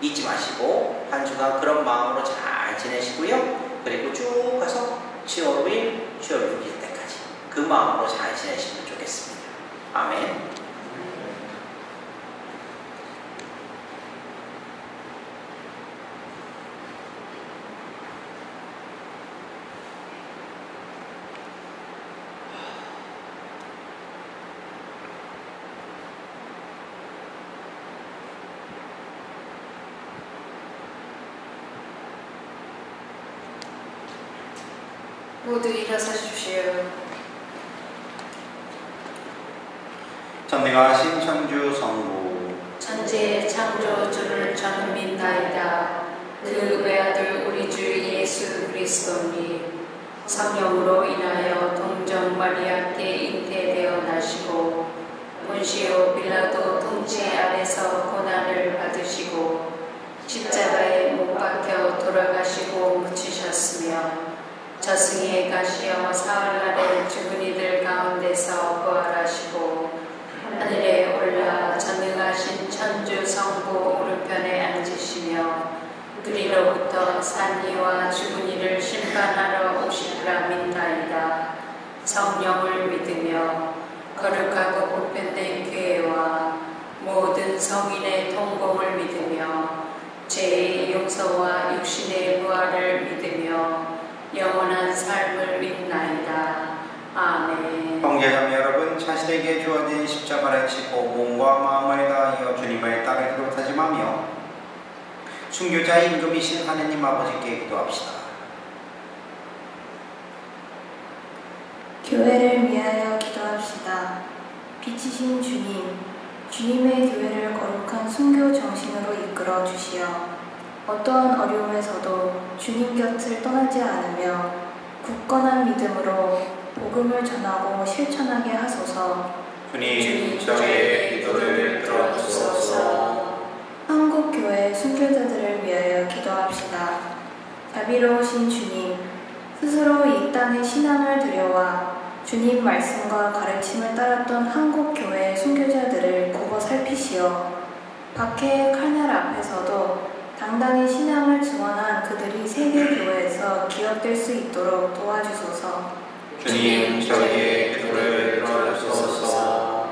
잊지 마시고 한 주간 그런 마음으로 잘 지내시고요. 그리고 쭉 가서 10월 5일, 10월 6일 때까지 그 마음으로 잘 지내시면 좋겠습니다. 아멘. 모두 일어서십시오. 전능하신 천주 성부 천지의 창조주를 저는 믿나이다. 그 외아들 우리 주 예수 그리스도니 성령으로 인하여 동정 마리아께 잉태되어 나시고 본시오 빌라도 통치 아래서 고난을 받으시고 십자가에 못 박혀 돌아가시고 묻히셨으며 저승에 가시어 사흘날에 죽은 이들 가운데서 부활하시고 하늘에 올라 전능하신 천주 성부 오른편에 앉으시며 그리로부터 산 이와 죽은 이를 심판하러 오시리라 믿나이다. 성령을 믿으며 거룩하고 보편된 교회와 모든 성인의 통공을 믿으며 죄의 용서와 육신의 부활을 믿으며 영원한 삶을 믿나이다. 아멘. 형제자매 여러분, 자신에게 주어진 십자가를 지고 몸과 마음을 다하여 주님을 따르기로 다짐하며 순교자의 임금이신 하느님 아버지께 기도합시다. 교회를 위하여 기도합시다. 빛이신 주님, 주님의 교회를 거룩한 순교 정신으로 이끌어 주시어 어떠한 어려움에서도 주님 곁을 떠나지 않으며 굳건한 믿음으로 복음을 전하고 실천하게 하소서. 주님, 저의 기도를 들어주소서. 한국교회 순교자들을 위하여 기도합시다. 자비로우신 주님, 스스로 이 땅 주님 말씀과 가르침을 따랐던 한국 교회의 순교자들을 굽어 살피시어 박해의 칼날 앞에서도 당당히 신앙을 증언한 그들이 세계 교회에서 기억될 수 있도록 도와주소서. 주님, 저희의 기도를 들어주소서.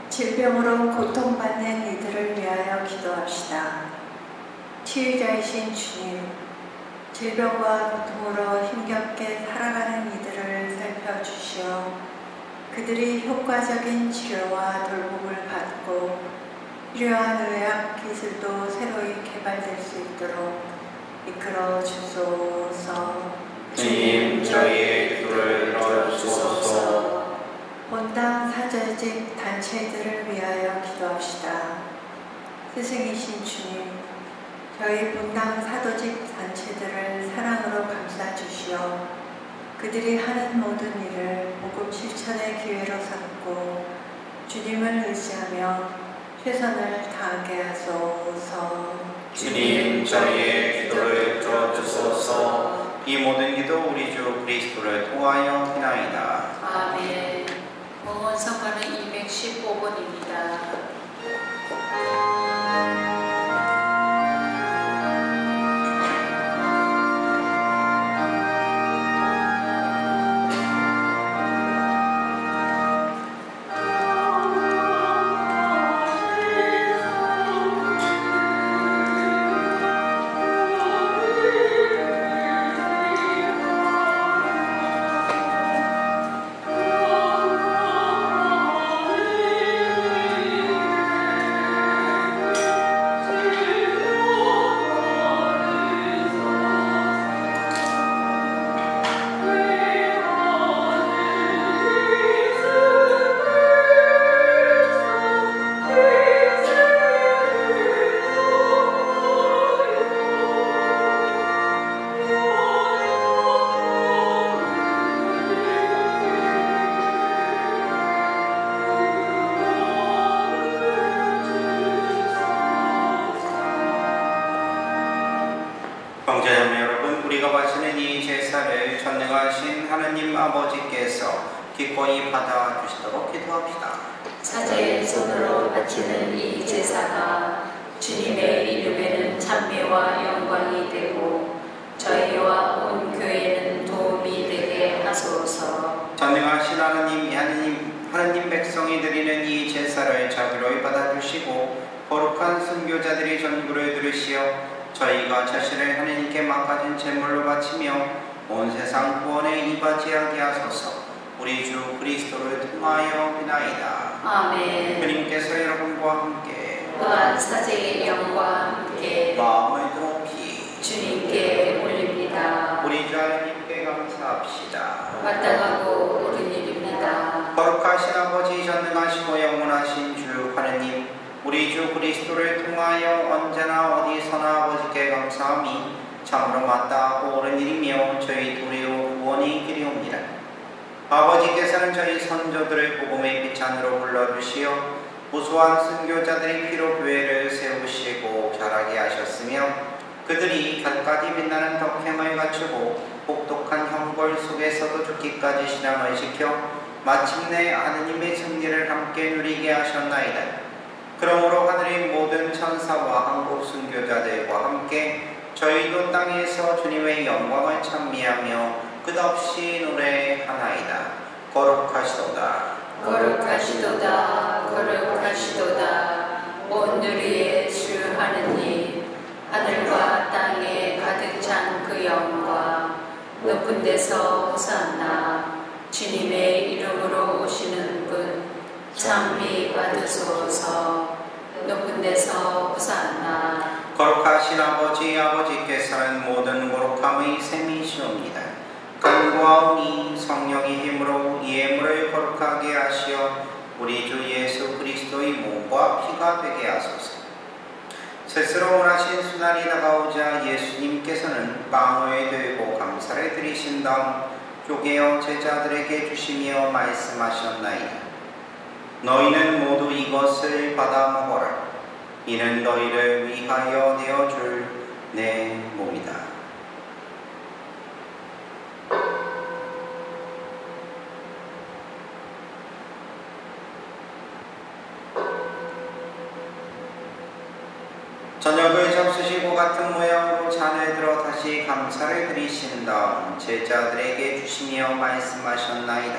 질병으로 고통받는 이들을 위하여 기도합시다. 치유자이신 주님, 질병과 고통으로 힘겹게 살아가는 이들을 살펴주시어 그들이 효과적인 치료와 돌봄을 받고 필요한 의학 기술도 새로이 개발될 수 있도록 이끌어 주소서. 주님, 저희의 기도를 들어주소서. 본당 사저직 단체들을 위하여 기도합시다. 스승이신 주님, 저희 본당 사도직 단체들을 사랑으로 감싸주시어 그들이 하는 모든 일을 복음 실천의 기회로 삼고 주님을 의지하며 최선을 다하게 하소서. 주님, 저희의 기도를 들어주소서. 이 모든 기도 우리 주 그리스도를 통하여 기나이다. 아멘. 봉헌 성가는 215번입니다. 형제자매 여러분, 우리가 바치는 이 제사를 전능하신 하느님 아버지께서 기꺼이 받아주시도록 기도합시다. 사제의 손으로 바치는 이 제사가 주님의 이름에는 찬미와 영광이 되고 저희와 온 교회는 도움이 되게 하소서. 전능하신 하느님 백성이 드리는 이 제사를 자비로이 받아주시고 거룩한 순교자들이 전부를 들으시어 저희가 자신을 하느님께 맡겨진 제물로 바치며 온 세상 구원에 이바지하게 하소서. 우리 주 그리스도를 통하여 비나이다. 아멘. 주님께서 여러분과 함께 또한 사제의 영과 함께 마음을 높이 주님께 올립니다. 우리 주 하느님께 감사합시다. 마땅하고 옳은 일입니다. 거룩하신 아버지, 전능하시고 영원하신 주 하느님, 우리 주 그리스도를 통하여 언제나 어디서나 아버지께 감사함이 참으로 마땅하고 옳은 일이며 저희 도리요 구원이 길이옵니다. 아버지께서는 저희 선조들을 복음의 빛 안으로 불러주시어 무수한 순교자들의 피로 교회를 세우시고 자라게 하셨으며 그들이 결까지 빛나는 덕행을 갖추고 혹독한 형벌 속에서도 죽기까지 신앙을 지켜 마침내 하느님의 승리를 함께 누리게 하셨나이다. 그러므로 하늘의 모든 천사와 한국 순교자들과 함께 저희도 땅에서 주님의 영광을 찬미하며 끝없이 노래하나이다. 거룩하시도다. 거룩하시도다. 거룩하시도다. 온 누리의 주 하느님, 하늘과 땅에 가득 찬 그 영광, 높은 데서 호산나. 주님의 이름으로 오시는 분 찬미 받으소서. 높은 데서 호산나. 거룩하신 아버지께서는 모든 거룩함의 셈이시옵니다. 간구와 이 성령의 힘으로 이 예물을 거룩하게 하시어 우리 주 예수 그리스도의 몸과 피가 되게 하소서. 스스로 원하신 수날이 다가오자 예수님께서는 빵을 들고 감사를 드리신 다음 쪼개어 제자들에게 주시며 말씀하셨나이다. 너희는 모두 이것을 받아 먹어라. 이는 너희를 위하여 내어줄 내 몸이다. 저녁을 잡수시고 같은 모양으로 잔을 들어 다시 감사를 드리신 다음 제자들에게 주시며 말씀하셨나이다.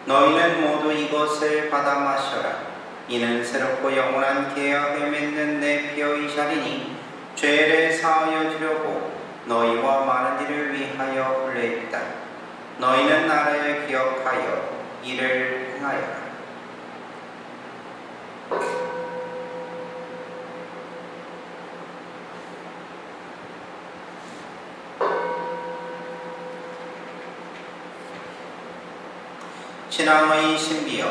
너희는 모두 이것을 받아 마셔라. 이는 새롭고 영원한 계약을 맺는 내 피어이샤리니 죄를 사하여 주려고 너희와 많은 이를 위하여 흘렸다. 너희는 나를 기억하여 이를 행하여라. 신앙의 신비여,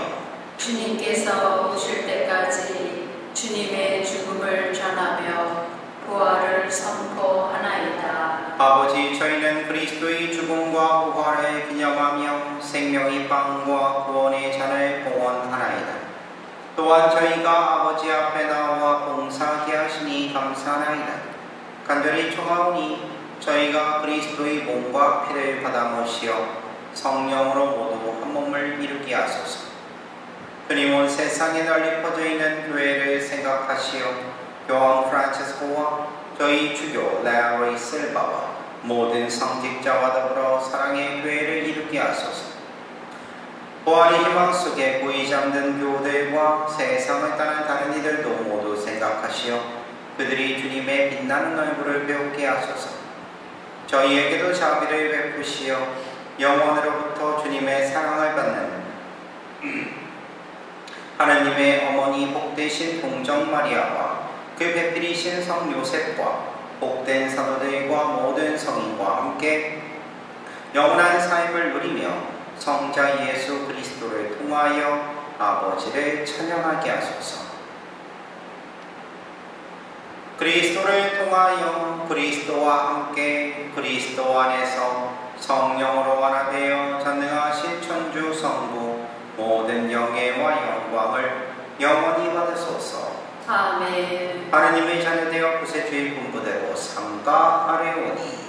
주님께서 오실 때까지 주님의 죽음을 전하며 부활을 선포하나이다. 아버지, 저희는 그리스도의 죽음과 부활을 기념하며 생명의 빵과 구원의 잔을 봉헌하나이다. 또한 저희가 아버지 앞에 나와 봉사하게 하시니 감사하나이다. 간절히 청하오니 저희가 그리스도의 몸과 피를 받아 모시어 성령으로 모두 한 몸을 이루게 하소서. 주님은 세상에 널리 퍼져 있는 교회를 생각하시어 교황 프란체스코와 저희 주교 레아로이 실바와 모든 성직자와 더불어 사랑의 교회를 이루게 하소서. 부활의 희망 속에 고이 잠든 교우들과 세상을 떠난 다른 이들도 모두 생각하시어 그들이 주님의 빛나는 얼굴을 배우게 하소서. 저희에게도 자비를 베푸시어 영원으로부터 주님의 사랑을 받는 하나님의 어머니 복되신 동정 마리아와 그 배필이신 성 요셉과 복된 사도들과 모든 성인과 함께 영원한 삶을 누리며 성자 예수 그리스도를 통하여 아버지를 찬양하게 하소서. 그리스도를 통하여 그리스도와 함께 그리스도 안에서 성령으로 하나 되어 전능하신 천주 성부 모든 영예와 영광을 영원히 받으소서. 아멘. 하느님의 자녀되어 구세주의 분부대로 삼가하려오니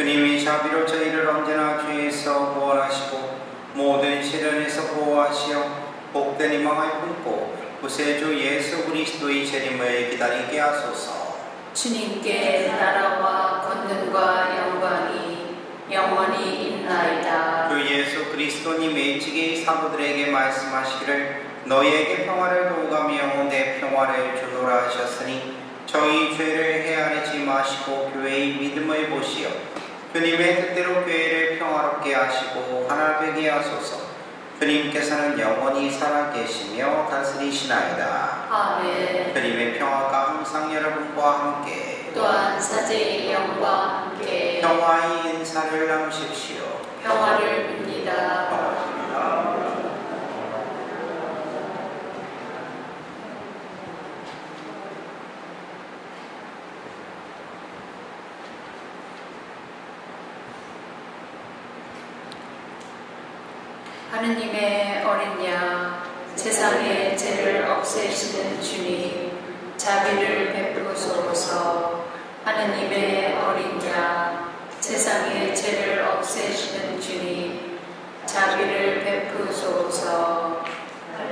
주님이 자비로 저희를 언제나 죄에서 구원하시고 모든 시련에서 보호하시어 복된 희망을 품고 구세주 예수 그리스도의 재림을 기다리게 하소서. 주님께 나라와 권능과 영광이 영원히 있나이다. 주 예수 그리스도님의 일찍이 사도들에게 말씀하시기를 너희에게 평화를 도우가며 내 평화를 주노라 하셨으니 저희 죄를 헤아리지 마시고 교회의 믿음을 보시어 주님의 뜻대로 교회를 평화롭게 하시고 하나 되게 하소서. 주님께서는 영원히 살아계시며 다스리시나이다. 아멘. 주님의 평화가 항상 여러분과 함께 또한 사제의 영과 함께 평화의 인사를 나누십시오. 평화를 빕니다. 하느님의 어린 양, 세상의 죄를 없애시는 주님, 자비를 베푸소서. 하느님의 어린 양, 세상의 죄를 없애시는 주님, 자비를 베푸소서.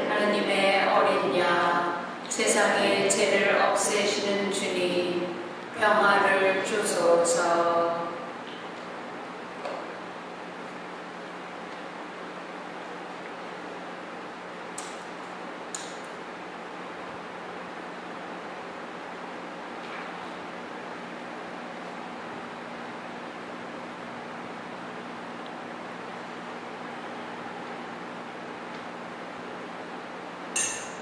하느님의 어린 양, 세상의 죄를 없애시는 주님, 평화를 주소서.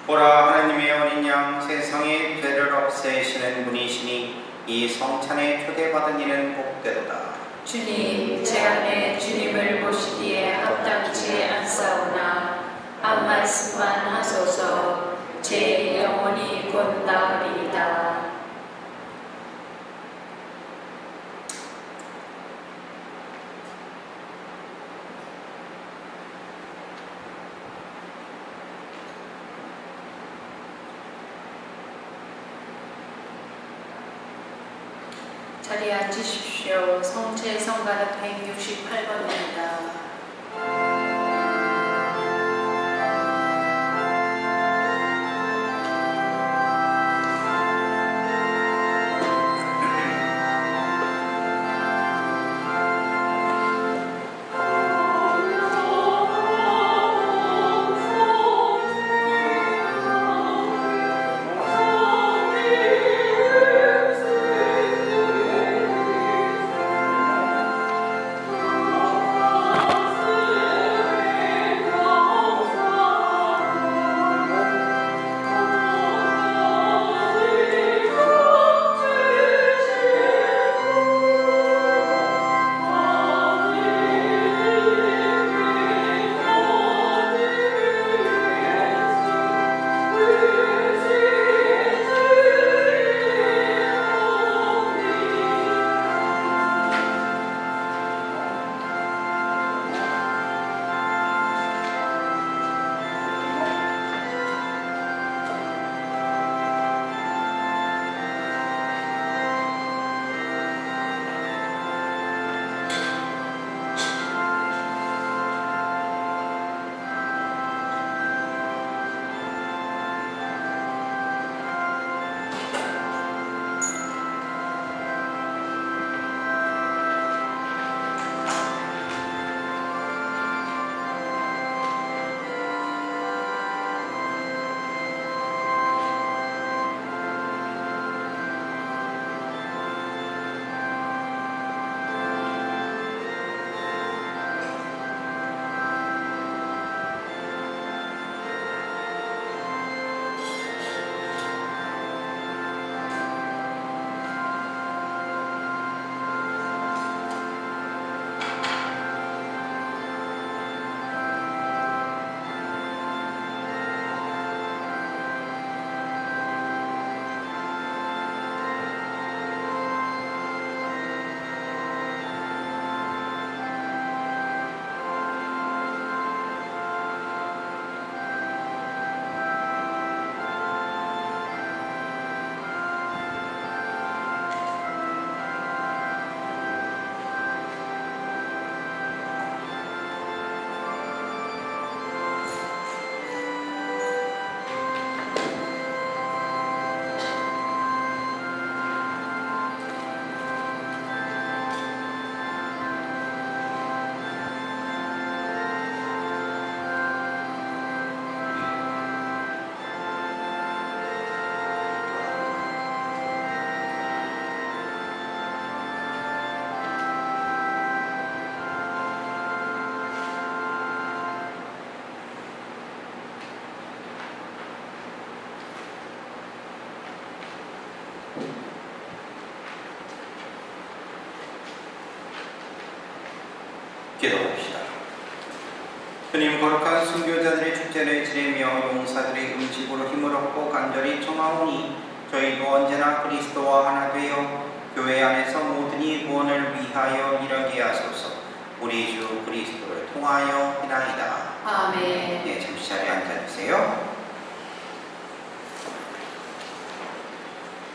보라, 하나님의 어린 양, 세상의 죄를 없애시는 분이시니 이 성찬에 초대받은 이는 복되도다. 주님, 제 안에 주님을 모시기에 합당치 않사오나 한 말씀만 하소서. 제 영혼이 곧 나으리이다. 자리에 앉으십시오. 성체 성가는 168번입니다. 오 기도합시다. 주님, 거룩한 순교자들의 축제를 지내며 용사들의 음식으로 힘을 얻고 간절히 청하오니 저희도 언제나 그리스도와 하나 되어 교회 안에서 모든이 구원을 위하여 일하게 하소서. 우리 주 그리스도를 통하여 이나이다. 아멘. 네, 잠시 자리에 앉아주세요.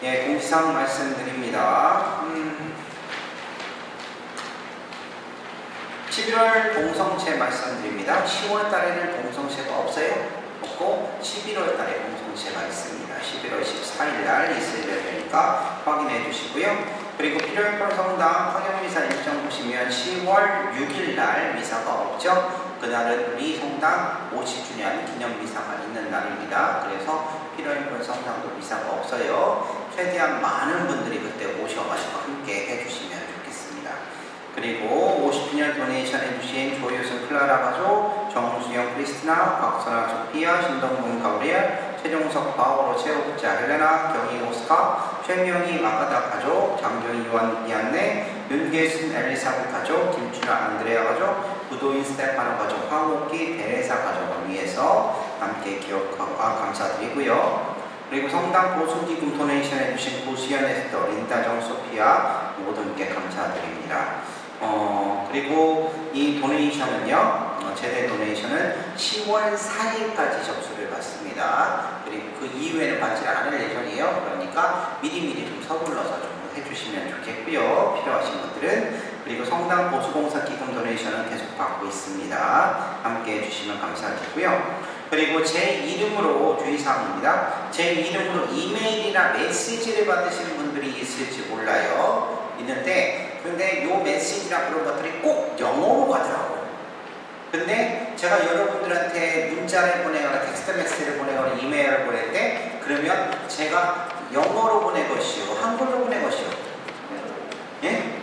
예, 공지사항 말씀드립니다. 11월 봉성체 말씀드립니다. 10월 달에는 봉성체가 없어요. 없고 11월 달에 봉성체가 있습니다. 11월 14일 날 있을 예정이니까 확인해 주시고요. 그리고 필요할 성당 황영미사 일정 보시면 10월 6일 날 미사가 없죠. 그날은 우리 성당 50주년 기념 미사가 있는 날입니다. 그래서 필요할 성당도 미사가 없어요. 최대한 많은 분들이 그때 오셔가지고 함께 해주시면 좋겠습니다. 그리고 50주년 도네이션 해주신 조효순 클라라 가족, 정수영 크리스티나, 박선아 소피아, 신동문 가브리엘, 최종석 바오로 최옥자 헬레나, 경희 오스카, 최명희 마카다 가족, 장경희 요한 이안네, 윤계순 엘리사벳 가족, 김춘아 안드레아 가족, 구도인 스테파노 가족, 황옥기 베레사 가족을 위해서 함께 기억하고 감사드리고요. 그리고 성당 보수기금 도네이션 해주신 고수연 에스더, 린다정 소피아 모든 분께 감사드립니다. 그리고 이 도네이션은요, 제대 도네이션은 10월 4일까지 접수를 받습니다. 그리고 그 이후에는 받지 않을 예정이에요. 그러니까 미리미리 좀 서둘러서 좀 해주시면 좋겠고요. 필요하신 분들은. 그리고 성당 보수공사 기금 도네이션은 계속 받고 있습니다. 함께 해주시면 감사드리고요. 그리고 제 이름으로 주의사항입니다. 제 이름으로 이메일이나 메시지를 받으시는 분들이 있을지 몰라요. 있는데, 근데 요 메시지나 그런 것들이 꼭 영어로 가더라고요. 근데 제가 여러분들한테 문자를 보내거나 텍스트 메시지를 보내거나 이메일을 보낼 때, 그러면 제가 영어로 보낼 것이요, 한글로 보낼 것이요. 예?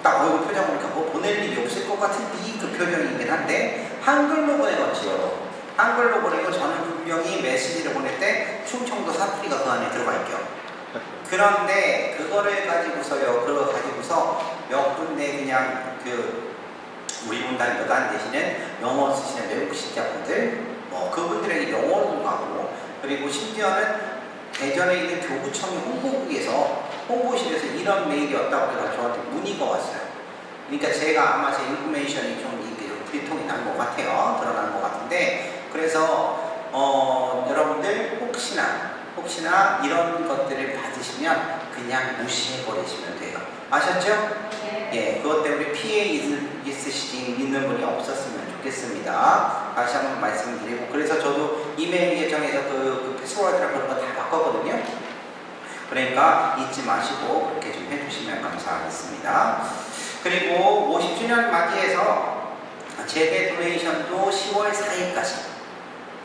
딱 얼굴 표정 보니까 뭐 보낼 일이 없을 것 같은 그 표정이긴 한데, 한글로 보내겠지요. 한글로 보내고 저는 분명히 메시지를 보낼 때 충청도 사투리가 그 안에 들어가 있죠. 그런데 그거를 가지고서요, 그거 가지고서 몇 군데 그냥 우리 문단보다 대신에 영어 쓰시는 외국 신자분들, 그분들에게 영어로 가고, 그리고 심지어는 대전에 있는 교구청의 홍보실에서 이런 메일이 왔다고 해서 저한테 문의가 왔어요. 그러니까 제가 아마 제 인포메이션이 좀 비통이 난 것 같아요. 드러난 것 같은데, 그래서 여러분들 혹시나 이런 것들을 받으시면 그냥 무시해버리시면 돼요. 아셨죠? 네. 예, 그것 때문에 피해 있는 분이 없었으면 좋겠습니다. 다시 한번 말씀드리고, 그래서 저도 이메일 계정에서 그 패스워드랑 그런 거 다 바꿨거든요. 그러니까 잊지 마시고 그렇게 좀 해주시면 감사하겠습니다. 그리고 50주년 맞이해서 제대 도네이션도 10월 4일까지,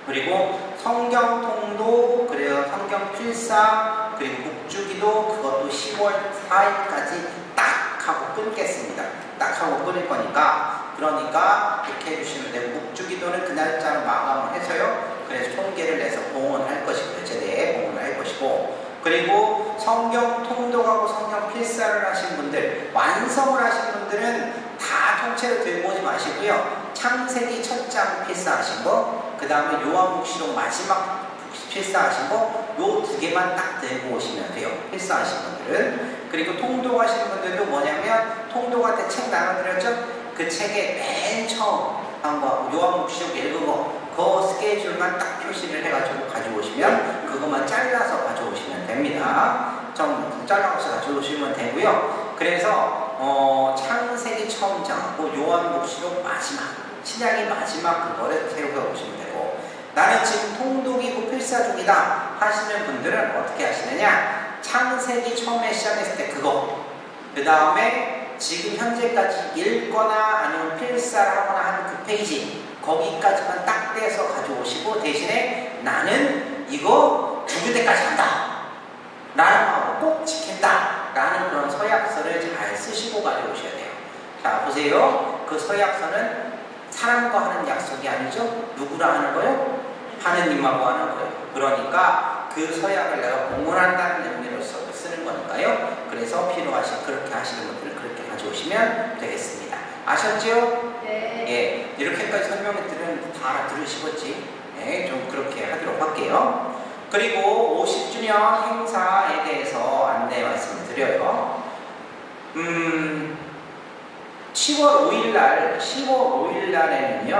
그리고 성경통도, 그래요, 성경 필사, 그리고 묵주기도 그것도 10월 4일까지 딱 하고 끊겠습니다. 딱 하고 끊을 거니까, 그러니까 이렇게 해주시면 되고, 묵주기도는 그 날짜로 마감을 해서요, 그래서 통계를 내서 봉헌할 것이고요. 제대에 봉헌할 것이고, 그리고 성경 통독하고 성경 필사를 하신 분들, 완성을 하신 분들은 다 통째로 들고 오지 마시고요. 창세기 첫 장 필사하신 거, 그 다음에 요한묵시록 마지막 필사하신 거, 요 두 개만 딱 들고 오시면 돼요. 필사하신 분들은. 그리고 통독하시는 분들도 뭐냐면, 통독한테 책 나눠드렸죠? 그 책의 맨 처음 한번 요한묵시록 읽은 거, 그 스케줄만 딱 표시를 해가지고 가져오시면, 그것만 잘라서 가져오시면 됩니다. 좀 잘라서 가져오시면 되고요. 그래서 창세기 처음 장하고 요한묵시록 마지막, 신약의 마지막 그거를 새로 보시면 되고, 나는 지금 통독이고 필사 중이다 하시는 분들은 어떻게 하시느냐, 창세기 처음에 시작했을 때 그거, 그 다음에 지금 현재까지 읽거나 아니면 필사를 하거나 하는 그 페이지, 거기까지만 딱 떼서 가져오시고, 대신에 나는 이거 죽을 때까지 한다 라는 마음을 꼭 지킨다 라는 그런 서약서를 잘 쓰시고 가져오셔야 돼요. 자, 보세요. 그 서약서는 사람과 하는 약속이 아니죠? 누구랑 하는 거예요? 하느님하고 하는 거예요. 그러니까 그 서약을 내가 봉헌한다는 의미로서 쓰는 거니까요. 그래서 필요하신 그렇게 하시는 분들은 그렇게 가져오시면 보시면 되겠습니다. 아셨죠? 네. 예, 이렇게까지 설명들은 다 알아들으시겠지? 네, 좀 그렇게 하도록 할게요. 그리고 50주년 행사에 대해서 안내 말씀을 드려요. 10월 5일날에는요,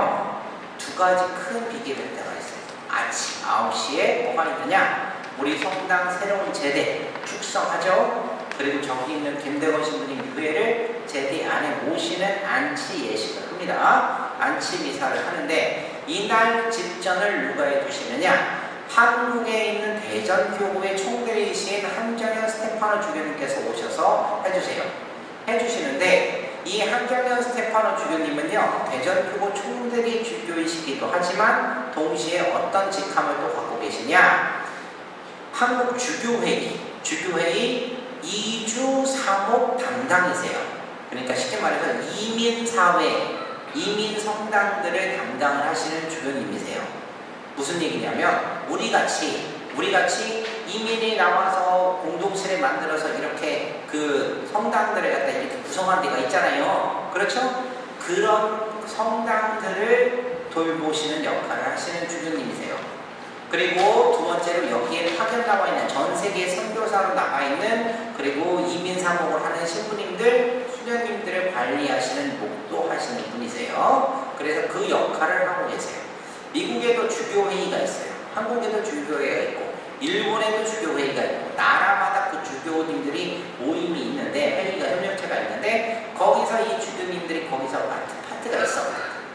두 가지 큰 비계백대가 있어요. 아침 9시에 뭐가 있느냐? 우리 성당 새로운 제대 축성하죠. 그리고 저기 있는 김대건 신부님 교회를 제대 안에 모시는 안치 예식을 합니다. 안치 미사를 하는데 이날 집전을 누가 해주시느냐? 한국에 있는 대전교구의 총대리이신 한정현 스테파노 주교님께서 오셔서 해주시는데 이 한정현 스테파노 주교님은요, 대전교구 총대리 주교이시기도 하지만 동시에 어떤 직함을 또 갖고 계시냐? 한국 주교회의 2주 사목 담당이세요. 그러니까 쉽게 말해서 이민사회, 이민성당들을 담당을 하시는 주교님이세요. 무슨 얘기냐면 우리같이 이민이 나와서 공동체를 만들어서 이렇게 그 성당들을 갖다 이렇게 구성한 데가 있잖아요. 그렇죠? 그런 성당들을 돌보시는 역할을 하시는 주교님이세요. 그리고 두 번째로 여기에 파견 나와 있는 전 세계 선교사로 나가 있는 그리고 이민 사목을 하는 신부님들, 수녀님들을 관리하시는 목도하시는 분이세요. 그래서 그 역할을 하고 계세요. 미국에도 주교회의가 있어요. 한국에도 주교회의가 있고 일본에도 주교회의가 있고 나라마다 그 주교님들이 모임이 있는데 회의가 협력체가 있는데 거기서 이 주교님들이 거기서 파트가 있어.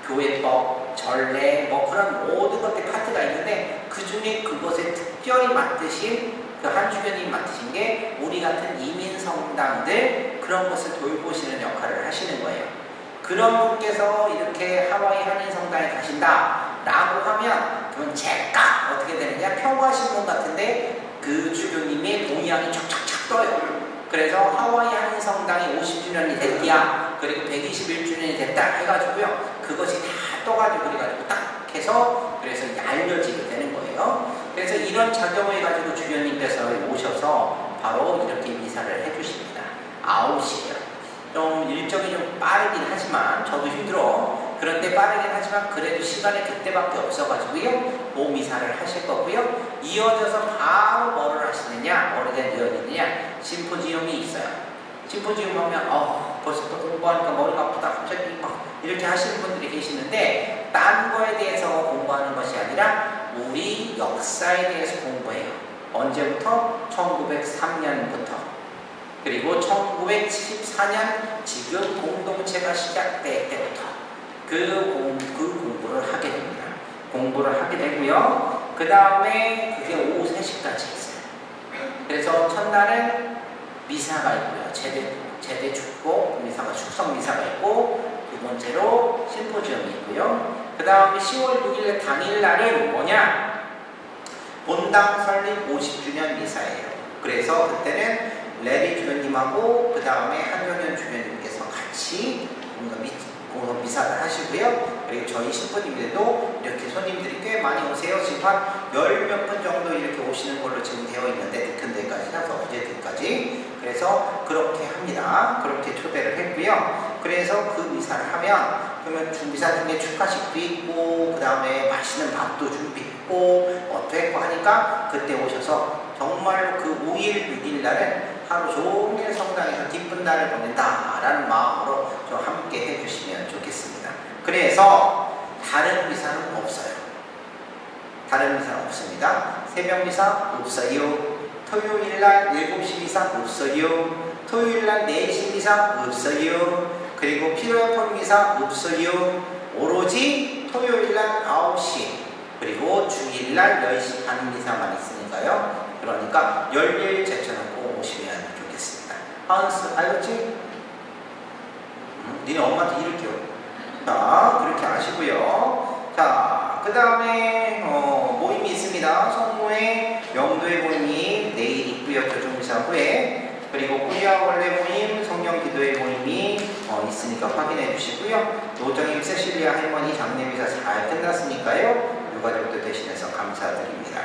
교회법, 전례, 뭐 그런 모든 것들 파트가 있는데 그 중에 그것에 특별히 맡으신 그 한 주교님 맡으신 게 우리 같은 이민 성당들 그런 것을 돌보시는 역할을 하시는 거예요. 그런 분께서 이렇게 하와이 한인 성당에 가신다라고 하면 그건 제깍 어떻게 되느냐? 평화신문 같은데 그 주교님의 동의안이 쫙쫙쫙 떠요. 그래서 하와이 한인 성당이 50주년이 됐디야. 그리고 121주년이 됐다 해가지고요. 그것이 다 떠가지고 그래가지고 딱 해서 그래서 이제 알려지게 되는 거예요. 그래서 이런 작용을 해가지고 주교님께서 오셔서 바로 이렇게 미사를 해주십니다. 9시에요. 좀 일정이 좀 빠르긴 하지만 저도 힘들어. 그런데 빠르긴 하지만 그래도 시간이 그때밖에 없어가지고요. 미사를 하실 거고요. 이어져서 바로 뭐를 하시느냐? 뭐를 이어지느냐? 심포지움이 있어요. 심포지움 하면 벌써 또 공부하니까 머리가 아프다 갑자기 막 이렇게 하시는 분들이 계시는데 딴 거에 대해서 공부하는 것이 아니라 우리 역사에 대해서 공부해요. 언제부터? 1903년부터 그리고 1974년 지금 공동체가 시작될 때부터 그 공부를 하게 됩니다. 공부를 하게 되고요. 그 다음에 그게 오후 3시까지 있어요. 그래서 첫날은 미사가 있고요. 제대 축복 미사가 축성 미사가 있고 두 번째로 심포지엄이 있고요. 그 다음에 10월 6일 당일날은 뭐냐? 본당 설립 50주년 미사예요. 그래서 그때는 레리 주교님하고 그 다음에 한정현 주교님께서 같이 공동 미사를 하시고요. 그리고 저희 신부님들도 이렇게 손님들이 꽤 많이 오세요. 지금 한 10몇 분 정도 이렇게 오시는 걸로 지금 되어 있는데 늦은데까지 해서 어제까지 그래서 그렇게 합니다. 그렇게 초대를 했고요. 그래서 그 미사를 하면 그러면 미사 중에 축하식도 있고 그 다음에 맛있는 밥도 준비했고 어떻게 하니까 그때 오셔서 정말로 그 5일, 6일 날은 하루 종일 성당에서 기쁜 날을 보낸다라는 마음으로 좀 함께 해주시면 좋겠습니다. 그래서 다른 미사는 없어요. 다른 미사는 없습니다. 새벽 미사 없어요. 토요일날 7시 미사 없어요. 토요일날 4시 미사 없어요. 그리고 피로야폰 미사 없어요. 오로지 토요일날 9시 그리고 주일날 10시 반 미사만 있으니까요. 그러니까 열일 제쳐놓고 오시면 좋겠습니다. 한스 알겠지? 니네 엄마한테 이렇게요. 자, 그렇게 아시고요. 자, 그 다음에 모임이 있습니다. 성모회 명도회 모임이 내일 있고요. 교정미사 후에 그리고 꾸리아 원래 모임, 성령 기도회 모임이 있으니까 확인해 주시고요. 노정임 세실리아 할머니 장례미사 잘 끝났으니까요. 유가족들 대신해서 감사드립니다.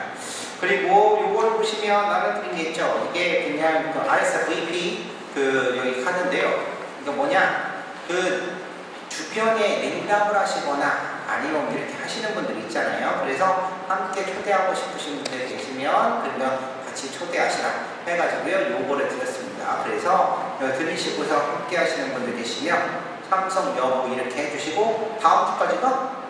그리고 요걸 보시면 나는 드린 게 있죠. 이게 그냥 RSVP 여기 카드인데요. 이거 뭐냐? 그 주변에 냉담을 하시거나 아니면 이렇게 하시는 분들 있잖아요. 그래서 함께 초대하고 싶으신 분들 계시면 그러면 같이 초대하시라 해가지고요 요거를 드렸습니다. 그래서 들으시고서 함께 하시는 분들 계시면 참석 여부 이렇게 해주시고 다음 주까지가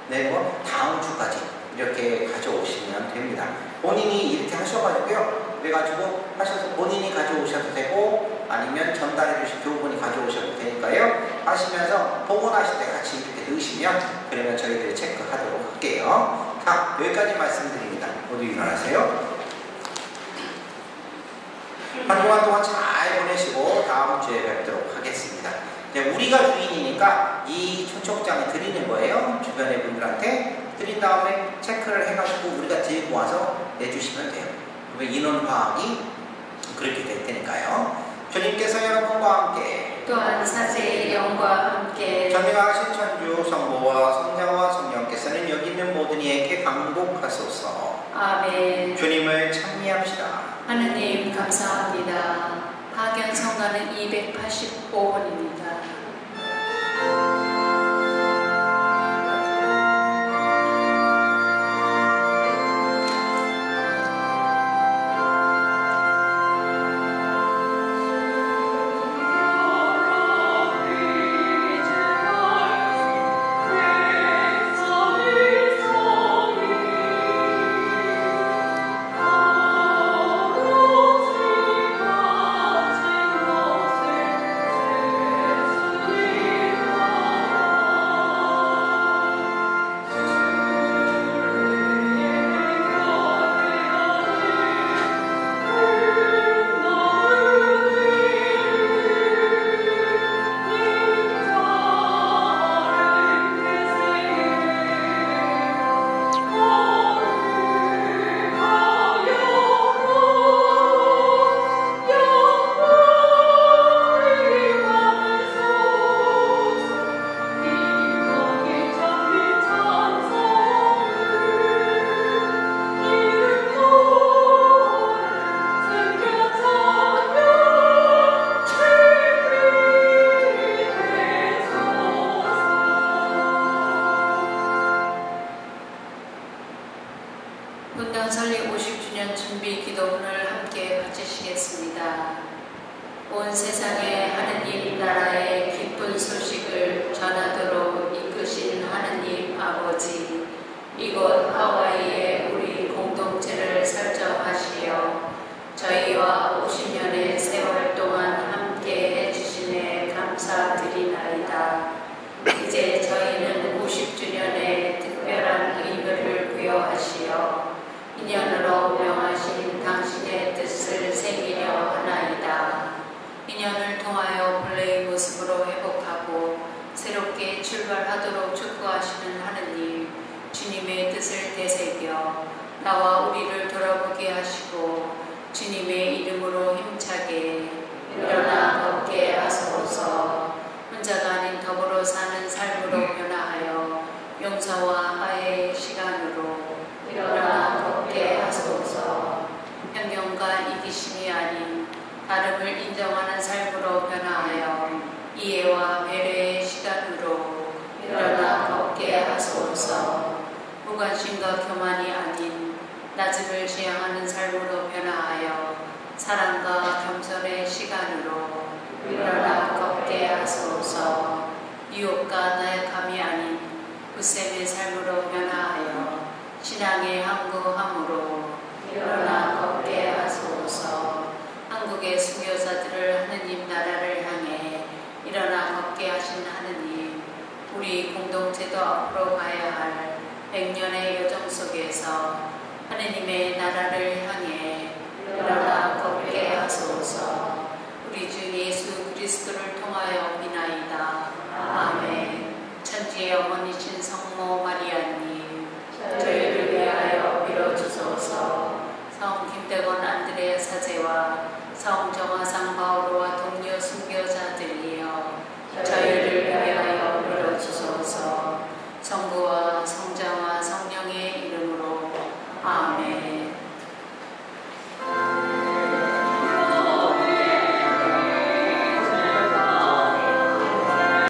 네, 뭐 다음 주까지 이렇게 가져오시면 됩니다. 본인이 이렇게 하셔가지고요. 그래가지고 하셔서 본인이 가져오셔도 되고 아니면 전달해 주신 교우분이 가져오셔도 되니까요. 하시면서 복원하실 때 같이 이렇게 넣으시면 그러면 저희들이 체크하도록 할게요. 자, 여기까지 말씀드립니다. 모두 일어나세요. 한 주간 동안 잘 보내시고 다음 주에 뵙도록 하겠습니다. 우리가 주인이니까 이 초청장을 드리는 거예요. 주변의 분들한테 드린 다음에 체크를 해가지고 우리가 들고 와서 내주시면 돼요. 그러면 인원 파악이 그렇게 될 테니까요. 주님께서 여러분과 함께 또한 사제의 영과 함께 전능하신 천주 성부와 성자와 성령께서는 여기 있는 모든 이에게 강복하소서. 아멘. 주님을 찬미합시다. 하느님 감사합니다. 파견 성가는 285번입니다. 분당 설립 50주년 준비 기도문을 함께 바치시겠습니다. 온 세상에 하느님 나라의 기쁜 소식을 전하도록 이끄신 하느님 아버지, 이곳 하와이에 우리 공동체를 설정하시어 저희와 50년의 세월 동안 함께 해주시네 감사드리나이다. 이제 저희는 50주년의 특별한 의미를 부여하시어 인연으로 명하신 당신의 뜻을 새기려 하나이다. 인연을 통하여 본래의 모습으로 회복하고 새롭게 출발하도록 축구하시는 하느님, 주님의 뜻을 되새겨 나와 우리를 돌아보게 하시고 주님의 이름으로 힘차게 일어나 걷게 하소서. 혼자가 아닌 더불어 사는 삶으로 변화하여 용서와 화해의 시간으로 일어나 걷게 하소서. 편견과 이기심이 아닌 다름을 인정하는 삶으로 변화하여 이해와 배려의 시간으로 일어나 걷게 하소서. 무관심과 교만이 아닌 낮음을 지향하는 삶으로 변화하여 사랑과 겸손의 시간으로 일어나 걷게 하소서. 유혹과 나약함이 아닌 굳셈의 삶으로 변화하여 신앙의 항구함으로 일어나 걷게 하소서. 한국의 순교자들을 하느님 나라를 향해 일어나 걷게 하신 하느님, 우리 공동체도 앞으로 가야 할 100년의 여정 속에서 하느님의 나라를 향해 일어나 걷게 하소서. 우리 주 예수 그리스도를 통하여 비나이다. 아멘. 천지의 어머니신 성모 마리아님,